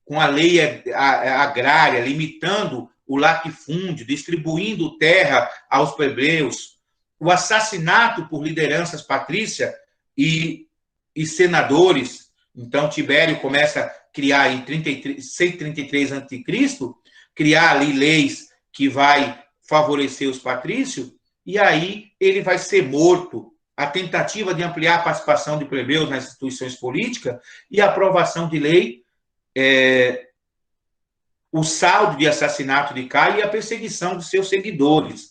com a lei agrária, limitando o latifúndio, distribuindo terra aos plebeus, o assassinato por lideranças patrícias e senadores. Então, Tibério começa a criar em 133 a.C., criar ali leis que vai favorecer os patrícios, e aí ele vai ser morto. A tentativa de ampliar a participação de plebeus nas instituições políticas e a aprovação de lei, o saldo de assassinato de Caio e a perseguição de seus seguidores.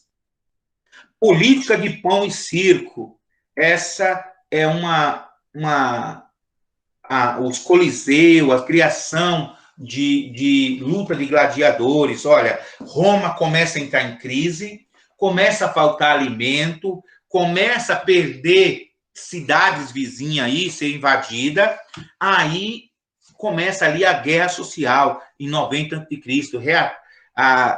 Política de pão e circo. Essa é os coliseus, a criação de luta de gladiadores. Olha, Roma começa a entrar em crise, começa a faltar alimento, começa a perder cidades vizinhas aí, ser invadida, aí começa ali a guerra social, em 90 a.C.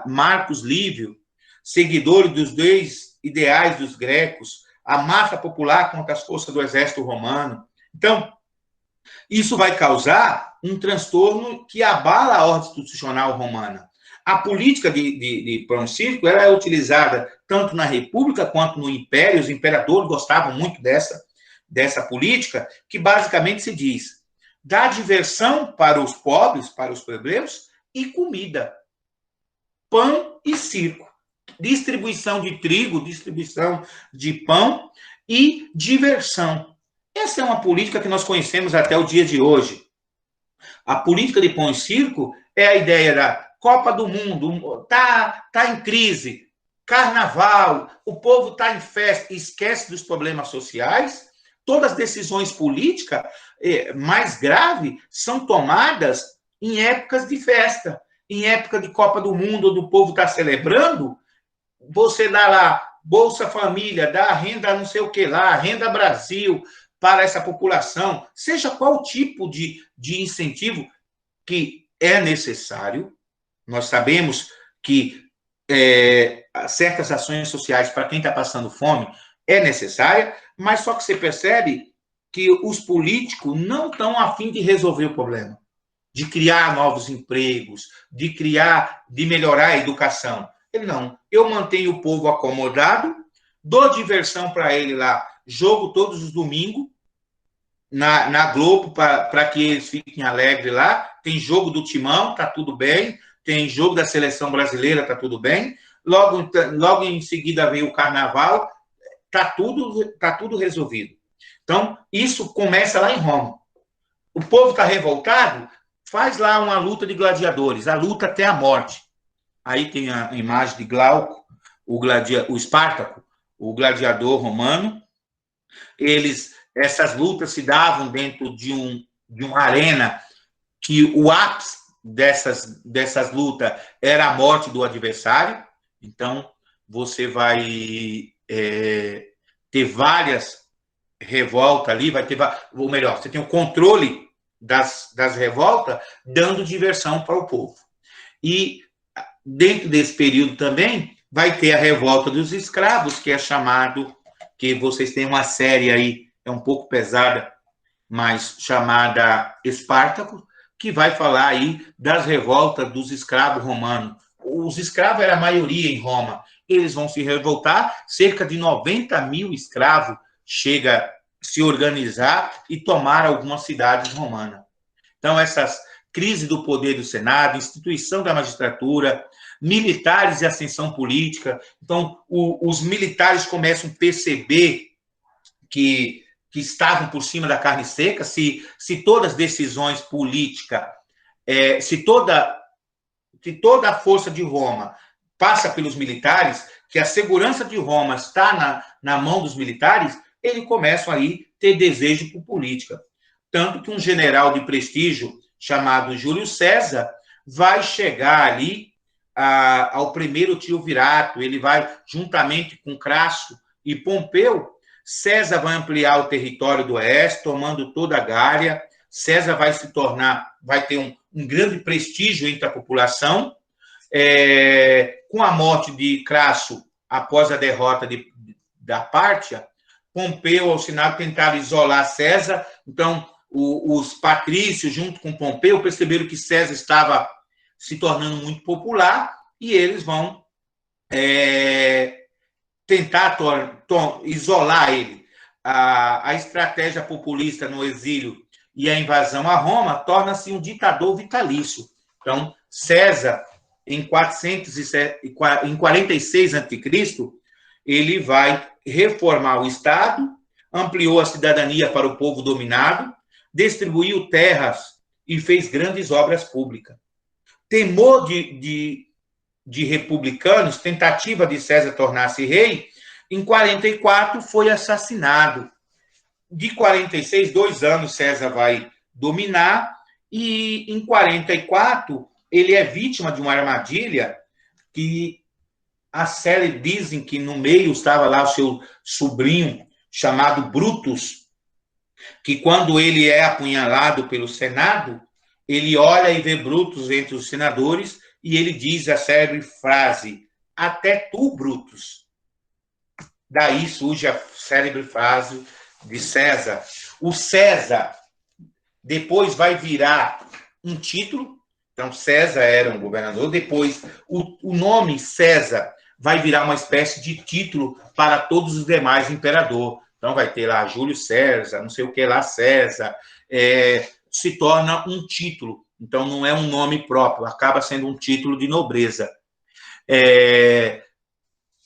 Marcos Lívio, seguidor dos dois ideais dos grecos, a massa popular contra as forças do exército romano. Então, isso vai causar um transtorno que abala a ordem institucional romana. A política de Pão Circo ela é utilizada tanto na República quanto no Império. Os imperadores gostavam muito dessa política, que basicamente se diz: dá diversão para os pobres, para os plebeus, e comida. Pão e circo. Distribuição de trigo, distribuição de pão e diversão. Essa é uma política que nós conhecemos até o dia de hoje. A política de pão e circo é a ideia da Copa do Mundo, tá em crise, carnaval, o povo está em festa, esquece dos problemas sociais. Todas as decisões políticas mais graves são tomadas em épocas de festa, em época de Copa do Mundo, onde o povo está celebrando. Você dá lá Bolsa Família, dá renda não sei o que lá, Renda Brasil para essa população, seja qual tipo de incentivo que é necessário. Nós sabemos que certas ações sociais para quem está passando fome é necessária, mas só que você percebe que os políticos não estão a fim de resolver o problema, de criar novos empregos, de melhorar a educação. Ele não, eu mantenho o povo acomodado, dou diversão para ele lá, jogo todos os domingos na Globo para que eles fiquem alegres lá, tem jogo do Timão, tá tudo bem, tem jogo da seleção brasileira, tá tudo bem, logo em seguida vem o carnaval, tá tudo resolvido. Então, isso começa lá em Roma. O povo está revoltado, faz lá uma luta de gladiadores, a luta até a morte. Aí tem a imagem de Glauco, o Espartaco, o gladiador romano. Essas lutas se davam dentro de uma arena que o ápice dessas lutas era a morte do adversário. Então, você vai ter várias revoltas ali, ou melhor, você tem o controle das revoltas, dando diversão para o povo. E dentro desse período também vai ter a revolta dos escravos, que é chamado, que vocês têm uma série aí, é um pouco pesada, mas chamada Espartaco, que vai falar aí das revoltas dos escravos romanos. Os escravos eram a maioria em Roma. Eles vão se revoltar, cerca de 90 mil escravos chega a se organizar e tomar algumas cidades romanas. Então, essas crises do poder do Senado, instituição da magistratura, militares e ascensão política. Então, os militares começam a perceber que estavam por cima da carne seca, se todas as decisões políticas, se toda a força de Roma passa pelos militares, que a segurança de Roma está na mão dos militares, eles começam aí a ter desejo por política. Tanto que um general de prestígio chamado Júlio César vai chegar ali ao primeiro triunvirato, ele vai, juntamente com Crasso e Pompeu, César vai ampliar o território do oeste, tomando toda a Gália. César vai ter um grande prestígio entre a população. Com a morte de Crasso, após a derrota da Pártia, Pompeu, ao sinal, tentaram isolar César. Então, os patrícios, junto com Pompeu, perceberam que César estava se tornando muito popular e eles vão tentar isolar ele. A estratégia populista no exílio e a invasão a Roma torna-se um ditador vitalício. Então, César, em 46 a.C., ele vai reformar o Estado, ampliou a cidadania para o povo dominado, distribuiu terras e fez grandes obras públicas. Temor de republicanos, tentativa de César tornar-se rei, em 44 foi assassinado. De 46, 2 anos, César vai dominar, e em 44 ele é vítima de uma armadilha que a série dizem que no meio estava lá o seu sobrinho, chamado Brutus, que quando ele é apunhalado pelo Senado, ele olha e vê Brutus entre os senadores e ele diz a célebre frase: até tu, Brutus. Daí surge a célebre frase de César. O César depois vai virar um título. Então, César era um governador. Depois, o nome César vai virar uma espécie de título para todos os demais imperadores. Então, vai ter lá Júlio César, não sei o que lá, César. Se torna um título. Então, não é um nome próprio, acaba sendo um título de nobreza.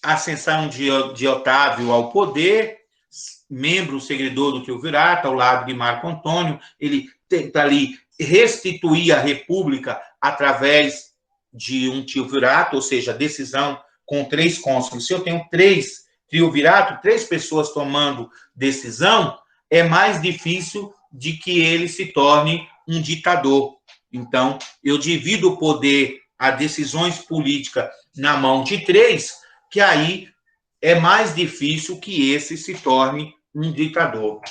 A ascensão de Otávio ao poder, membro seguidor do triunvirato, ao lado de Marco Antônio, ele tenta ali restituir a república através de um triunvirato, ou seja, decisão com 3 cônsules. Se eu tenho 3 triunviratos, 3 pessoas tomando decisão, é mais difícil de que ele se torne um ditador. Então, eu divido o poder, as decisões políticas na mão de 3, que aí é mais difícil que esse se torne um ditador.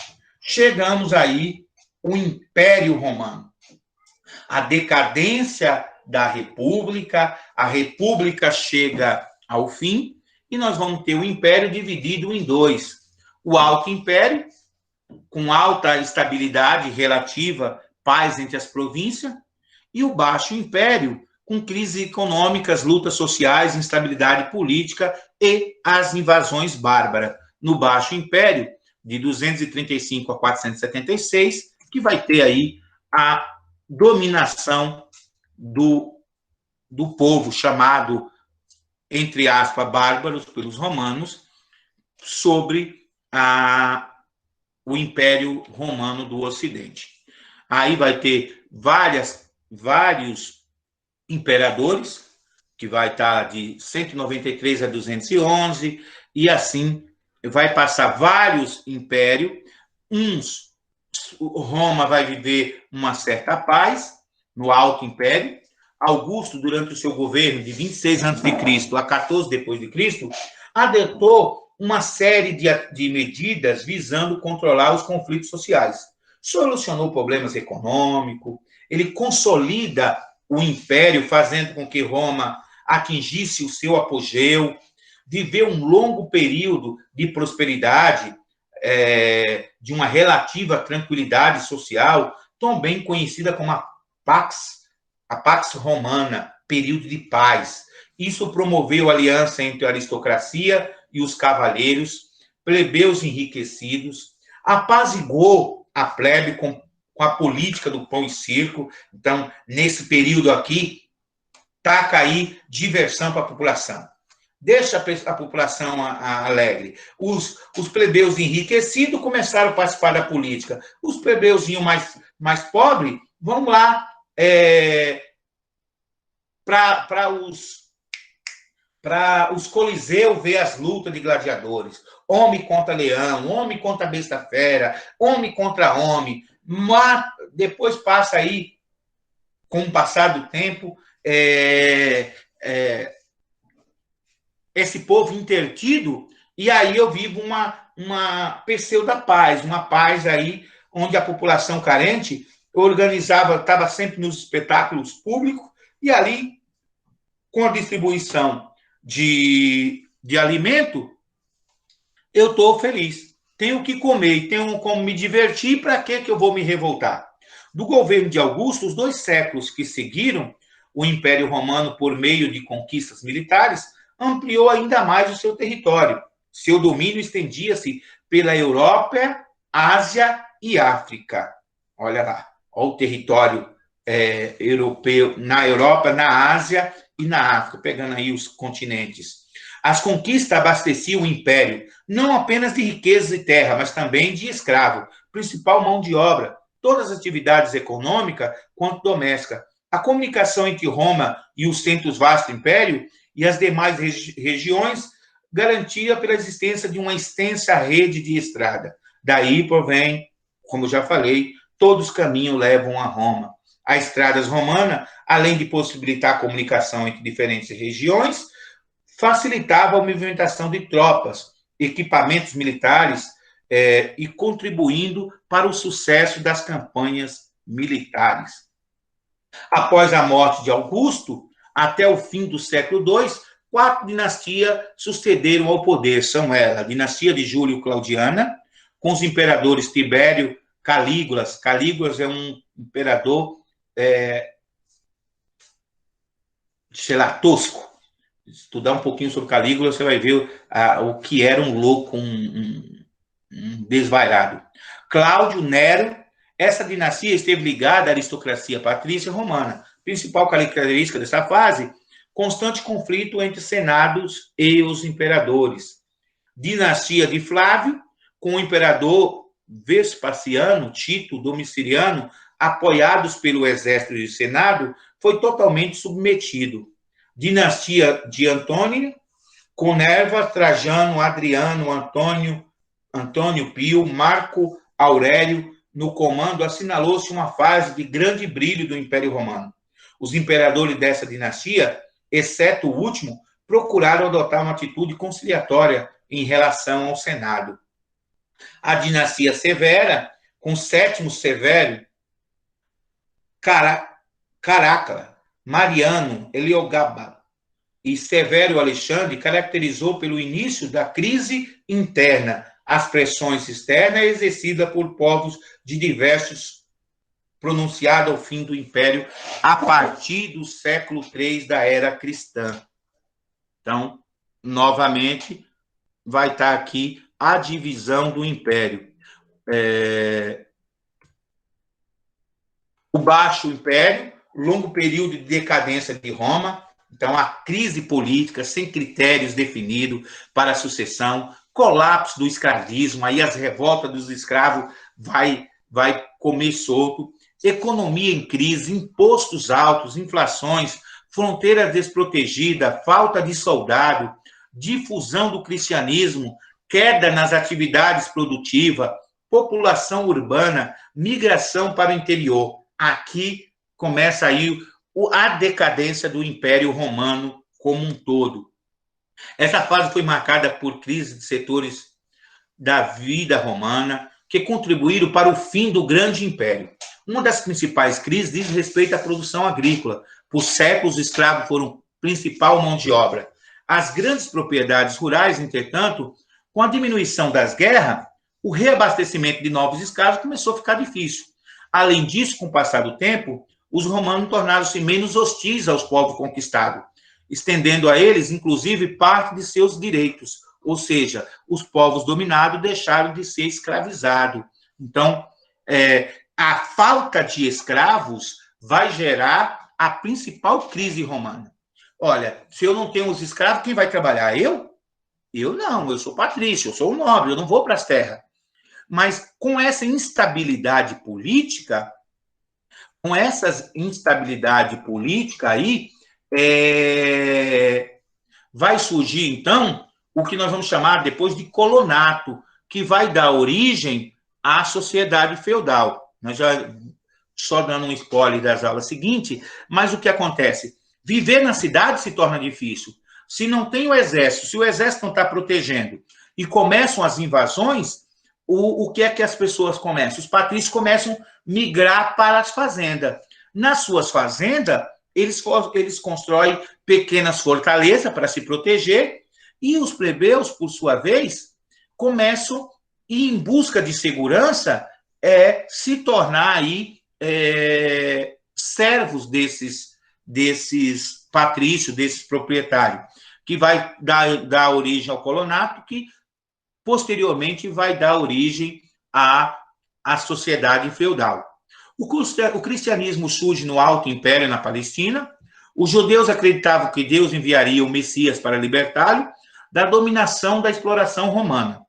Chegamos aí ao Império Romano. A decadência da República, a República chega ao fim, e nós vamos ter o Império dividido em dois. O Alto Império, com alta estabilidade relativa, paz entre as províncias, e o Baixo Império, com crises econômicas, lutas sociais, instabilidade política e as invasões bárbaras. No Baixo Império, de 235 a 476, que vai ter aí a dominação do povo chamado, entre aspas, bárbaros pelos romanos, sobre o Império Romano do Ocidente. Aí vai ter vários imperadores, que vai estar de 193 a 211, e assim vai passar vários impérios. Roma vai viver uma certa paz no Alto Império. Augusto, durante o seu governo de 26 a.C. a 14 depois de Cristo, adotou uma série de medidas visando controlar os conflitos sociais. Solucionou problemas econômicos, ele consolida o império, fazendo com que Roma atingisse o seu apogeu, viveu um longo período de prosperidade, de uma relativa tranquilidade social, também conhecida como a Pax Romana, período de paz. Isso promoveu aliança entre a aristocracia e os cavaleiros, plebeus enriquecidos, apaziguou a plebe com a política do pão e circo. Então, nesse período aqui, taca aí diversão para a população. Deixa a população alegre. Os plebeus enriquecidos começaram a participar da política. Os plebeuzinhos mais pobres vão lá para os coliseus ver as lutas de gladiadores. Homem contra leão, homem contra besta-fera, homem contra homem. Mas depois passa aí, com o passar do tempo, esse povo intertido, e aí eu vivo uma pseudo-paz, uma paz aí, onde a população carente organizava, estava sempre nos espetáculos públicos, e ali, com a distribuição de alimento, eu estou feliz. Tenho que comer, tenho como me divertir, para que eu vou me revoltar? Do governo de Augusto, os 2 séculos que seguiram, o Império Romano, por meio de conquistas militares, ampliou ainda mais o seu território. Seu domínio estendia-se pela Europa, Ásia e África. Olha lá, olha o território europeu na Europa, na Ásia e na África, pegando aí os continentes. As conquistas abasteciam o império, não apenas de riquezas e terra, mas também de escravo, principal mão de obra, todas as atividades econômicas quanto domésticas. A comunicação entre Roma e os centros vasto império e as demais regiões garantia pela existência de uma extensa rede de estrada. Daí provém, como eu já falei, todos os caminhos levam a Roma. As estradas romanas, além de possibilitar a comunicação entre diferentes regiões, facilitava a movimentação de tropas, equipamentos militares e contribuindo para o sucesso das campanhas militares. Após a morte de Augusto, até o fim do século II, 4 dinastias sucederam ao poder. São elas: a dinastia de Júlio Claudiana, com os imperadores Tibério, Calígulas. Calígulas é um imperador, sei lá, tosco. Estudar um pouquinho sobre Calígula, você vai ver o que era um louco, um desvairado. Cláudio, Nero. Essa dinastia esteve ligada à aristocracia patrícia romana. Principal característica dessa fase, constante conflito entre senados e os imperadores. Dinastia de Flávio, com o imperador Vespasiano, Tito, Domiciano, apoiados pelo exército e senado, foi totalmente submetido. Dinastia de Antônio, com Nerva, Trajano, Adriano, Antônio Pio, Marco Aurélio no comando, assinalou-se uma fase de grande brilho do Império Romano. Os imperadores dessa dinastia, exceto o último, procuraram adotar uma atitude conciliatória em relação ao Senado. A dinastia Severa, com Sétimo Severo, Caracalla, Mariano, Heliogaba e Severo Alexandre caracterizou pelo início da crise interna, as pressões externas exercidas por povos de diversos, pronunciada ao fim do Império a partir do século III da era cristã. Então, novamente, vai estar aqui a divisão do Império. O Baixo Império, longo período de decadência de Roma, então a crise política sem critérios definidos para a sucessão, colapso do escravismo, aí as revoltas dos escravos vai comer solto, economia em crise, impostos altos, inflações, fronteira desprotegida, falta de soldado, difusão do cristianismo, queda nas atividades produtivas, população urbana, migração para o interior. Aqui começa aí a decadência do Império Romano como um todo. Essa fase foi marcada por crise de setores da vida romana que contribuíram para o fim do grande império. Uma das principais crises diz respeito à produção agrícola. Por séculos, os escravos foram principal mão de obra. As grandes propriedades rurais, entretanto, com a diminuição das guerras, o reabastecimento de novos escravos começou a ficar difícil. Além disso, com o passar do tempo, os romanos tornaram-se menos hostis aos povos conquistados, estendendo a eles, inclusive, parte de seus direitos. Ou seja, os povos dominados deixaram de ser escravizados. Então, a falta de escravos vai gerar a principal crise romana. Olha, se eu não tenho os escravos, quem vai trabalhar? Eu? Eu não, eu sou patrício, eu sou um nobre, eu não vou para as terras. Mas com essa instabilidade política, aí, vai surgir, então, o que nós vamos chamar depois de colonato, que vai dar origem à sociedade feudal. Nós já só dando um spoiler das aulas seguintes, mas o que acontece? Viver na cidade se torna difícil. Se não tem o exército, se o exército não está protegendo e começam as invasões, o que é que as pessoas começam? Os patrícios começam a migrar para as fazendas. Nas suas fazendas, eles constroem pequenas fortalezas para se proteger e os plebeus, por sua vez, começam a ir em busca de segurança, se tornar aí servos desses patrícios, desses proprietários, que vai dar origem ao colonato, que posteriormente vai dar origem à sociedade feudal. O cristianismo surge no Alto Império, na Palestina. Os judeus acreditavam que Deus enviaria o Messias para libertá-lo da dominação da exploração romana.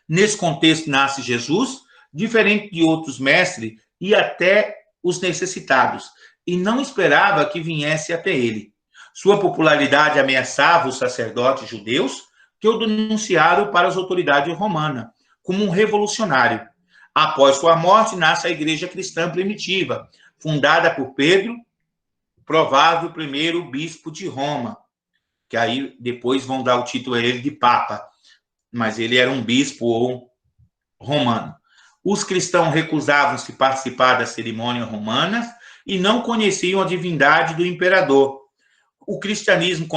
Nesse contexto nasce Jesus, diferente de outros mestres e até os necessitados, e não esperava que viesse até ele. Sua popularidade ameaçava os sacerdotes judeus, que o denunciaram para as autoridades romanas como um revolucionário. Após sua morte, nasce a Igreja Cristã Primitiva, fundada por Pedro, provável primeiro bispo de Roma, que aí depois vão dar o título a ele de Papa, mas ele era um bispo romano. Os cristãos recusavam-se participar das cerimônias romanas e não conheciam a divindade do imperador. O cristianismo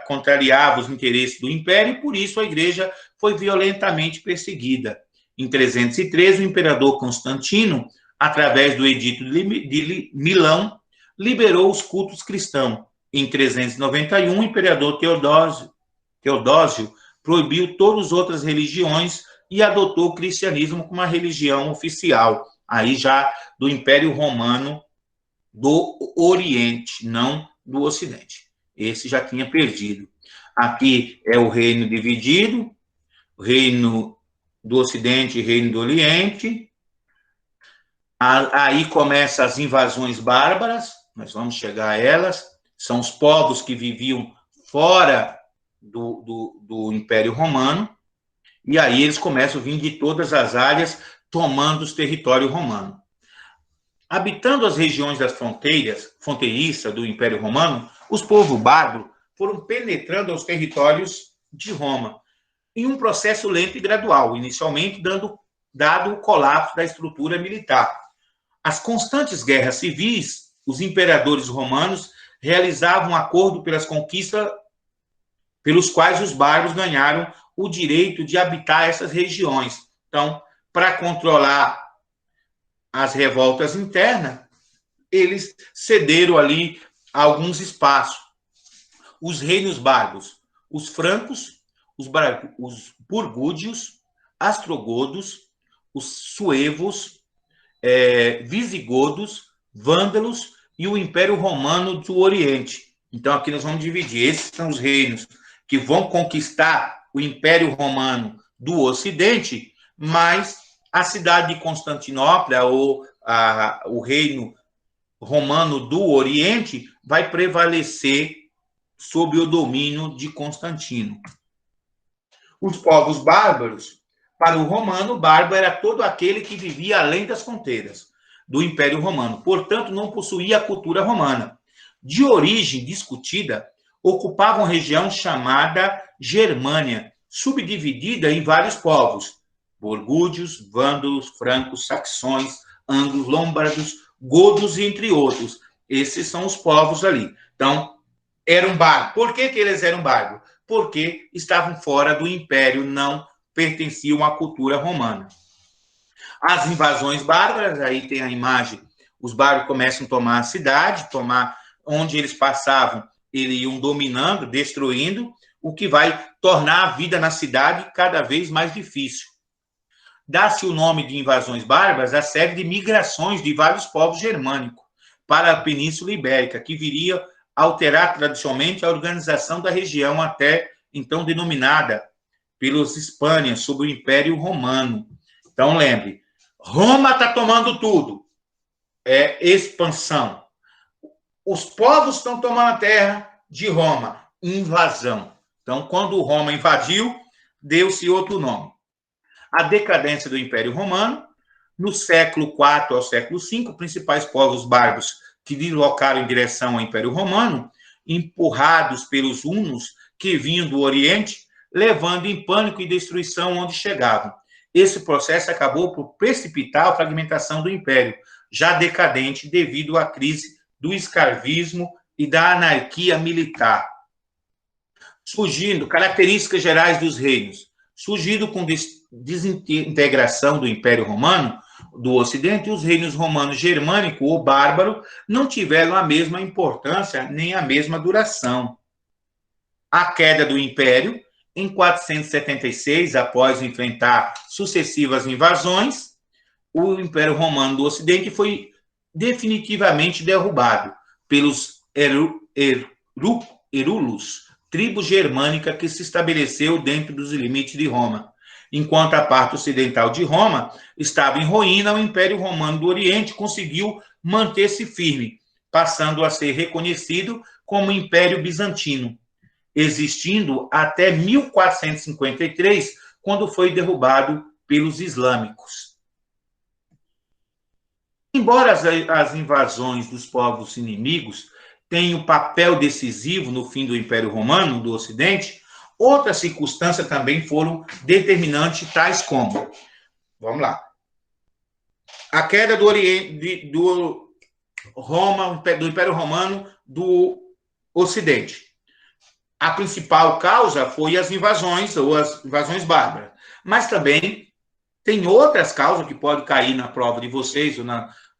contrariava os interesses do império e, por isso, a igreja foi violentamente perseguida. Em 313, o imperador Constantino, através do Edito de Milão, liberou os cultos cristãos. Em 391, o imperador Teodósio proibiu todas as outras religiões e adotou o cristianismo como uma religião oficial, aí já do Império Romano do Oriente, não do Ocidente. Esse já tinha perdido. Aqui é o reino dividido, reino do Ocidente e reino do Oriente. Aí começam as invasões bárbaras, nós vamos chegar a elas. São os povos que viviam fora do Império Romano, e aí eles começam a vir de todas as áreas, tomando os territórios romanos. Habitando as regiões das fronteiriças do Império Romano, os povos bárbaros foram penetrando aos territórios de Roma, em um processo lento e gradual, inicialmente dado o colapso da estrutura militar. As constantes guerras civis, os imperadores romanos realizavam um acordo pelas conquistas pelos quais os bárbaros ganharam o direito de habitar essas regiões. Então, para controlar as revoltas internas, eles cederam ali alguns espaços. Os reinos bárbaros, os francos, os burgúdios, astrogodos, os suevos, visigodos, vândalos e o Império Romano do Oriente. Então, aqui nós vamos dividir. Esses são os reinos que vão conquistar o Império Romano do Ocidente, mas a cidade de Constantinopla, ou o reino romano do Oriente, vai prevalecer sob o domínio de Constantino. Os povos bárbaros, para o romano, bárbaro era todo aquele que vivia além das fronteiras do Império Romano, portanto, não possuía a cultura romana. De origem discutida, ocupavam região chamada Germânia, subdividida em vários povos: burgúdios, vândalos, francos, saxões, anglos, lombardos, godos, entre outros. Esses são os povos ali. Então, eram bárbaros. Por que eles eram bárbaros? Porque estavam fora do Império, não pertenciam à cultura romana. As invasões bárbaras, aí tem a imagem, os bárbaros começam a tomar a cidade, onde eles passavam, eles iam dominando, destruindo, o que vai tornar a vida na cidade cada vez mais difícil. Dá-se o nome de invasões bárbaras à série de migrações de vários povos germânicos para a Península Ibérica, que viria a alterar tradicionalmente a organização da região, até então denominada pelos Hispânia, sob o Império Romano. Então, lembre, Roma está tomando tudo. É expansão. Os povos estão tomando a terra de Roma. Invasão. Então, quando Roma invadiu, deu-se outro nome. A decadência do Império Romano. No século IV ao século V, principais povos bárbaros que deslocaram em direção ao Império Romano, empurrados pelos hunos que vinham do Oriente, levando em pânico e destruição onde chegavam. Esse processo acabou por precipitar a fragmentação do Império, já decadente devido à crise do escravismo e da anarquia militar. Surgindo características gerais dos reinos, surgindo com desintegração do Império Romano do Ocidente, os reinos romano germânico ou bárbaro não tiveram a mesma importância nem a mesma duração. A queda do Império, em 476, após enfrentar sucessivas invasões, o Império Romano do Ocidente foi definitivamente derrubado pelos Herulos, tribo germânica que se estabeleceu dentro dos limites de Roma. Enquanto a parte ocidental de Roma estava em ruína, o Império Romano do Oriente conseguiu manter-se firme, passando a ser reconhecido como Império Bizantino, existindo até 1453, quando foi derrubado pelos islâmicos. Embora as invasões dos povos inimigos tenham papel decisivo no fim do Império Romano do Ocidente, outras circunstâncias também foram determinantes, tais como, vamos lá, a queda do Império Romano do Ocidente. A principal causa foi as invasões, ou as invasões bárbaras. Mas também tem outras causas que podem cair na prova de vocês, ou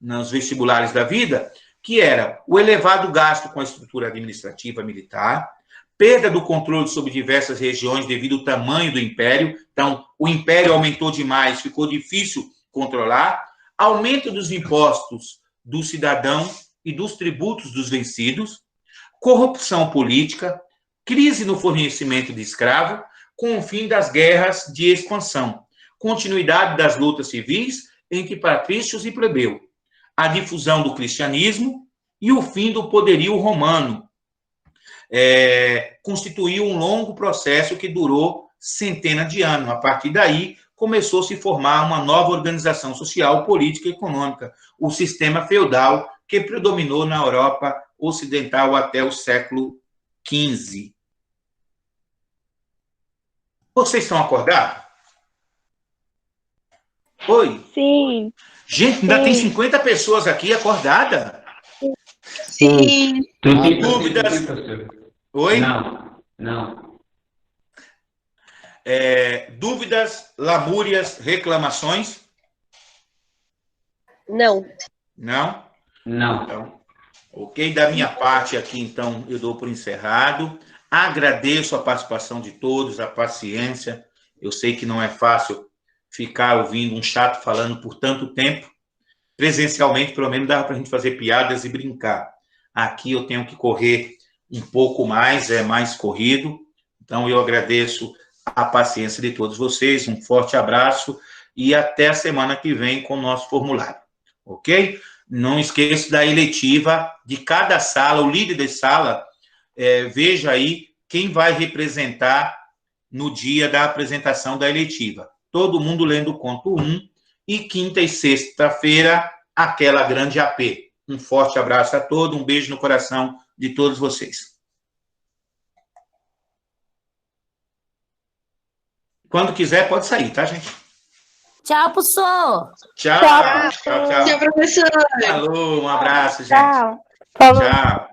nos vestibulares da vida, que era o elevado gasto com a estrutura administrativa militar, perda do controle sobre diversas regiões devido ao tamanho do império. Então, o império aumentou demais, ficou difícil controlar, aumento dos impostos do cidadão e dos tributos dos vencidos, corrupção política, crise no fornecimento de escravo, com o fim das guerras de expansão, continuidade das lutas civis entre patrícios e plebeu, a difusão do cristianismo e o fim do poderio romano. Constituiu um longo processo que durou centenas de anos. A partir daí, começou a se formar uma nova organização social, política e econômica, o sistema feudal que predominou na Europa ocidental até o século XV. Vocês estão acordados? Oi? Sim. Gente, ainda tem 50 pessoas aqui acordadas. Sim. Dúvidas? Oi? Não. Dúvidas, lamúrias, reclamações? Não. Não? Não. Então, ok, da minha parte aqui, então, eu dou por encerrado. Agradeço a participação de todos, a paciência. Eu sei que não é fácil ficar ouvindo um chato falando por tanto tempo. Presencialmente, pelo menos, dava para a gente fazer piadas e brincar. Aqui eu tenho que correr um pouco mais, é mais corrido. Então, eu agradeço a paciência de todos vocês. Um forte abraço e até a semana que vem com o nosso formulário. Ok? Não esqueça da eletiva de cada sala, o líder de sala, veja aí quem vai representar no dia da apresentação da eletiva. Todo mundo lendo o conto 1 e quinta e sexta-feira, aquela grande AP. Um forte abraço a todos, um beijo no coração de todos vocês. Quando quiser, pode sair, tá, gente? Tchau, professor. Tchau, tchau, tchau. Tchau, professor. Falou, um abraço, gente. Tchau. Falou. Tchau.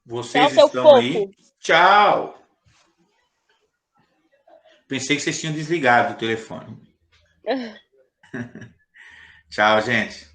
Vocês Tchau, seu estão fofo. aí? Tchau. Pensei que vocês tinham desligado o telefone. Tchau, gente.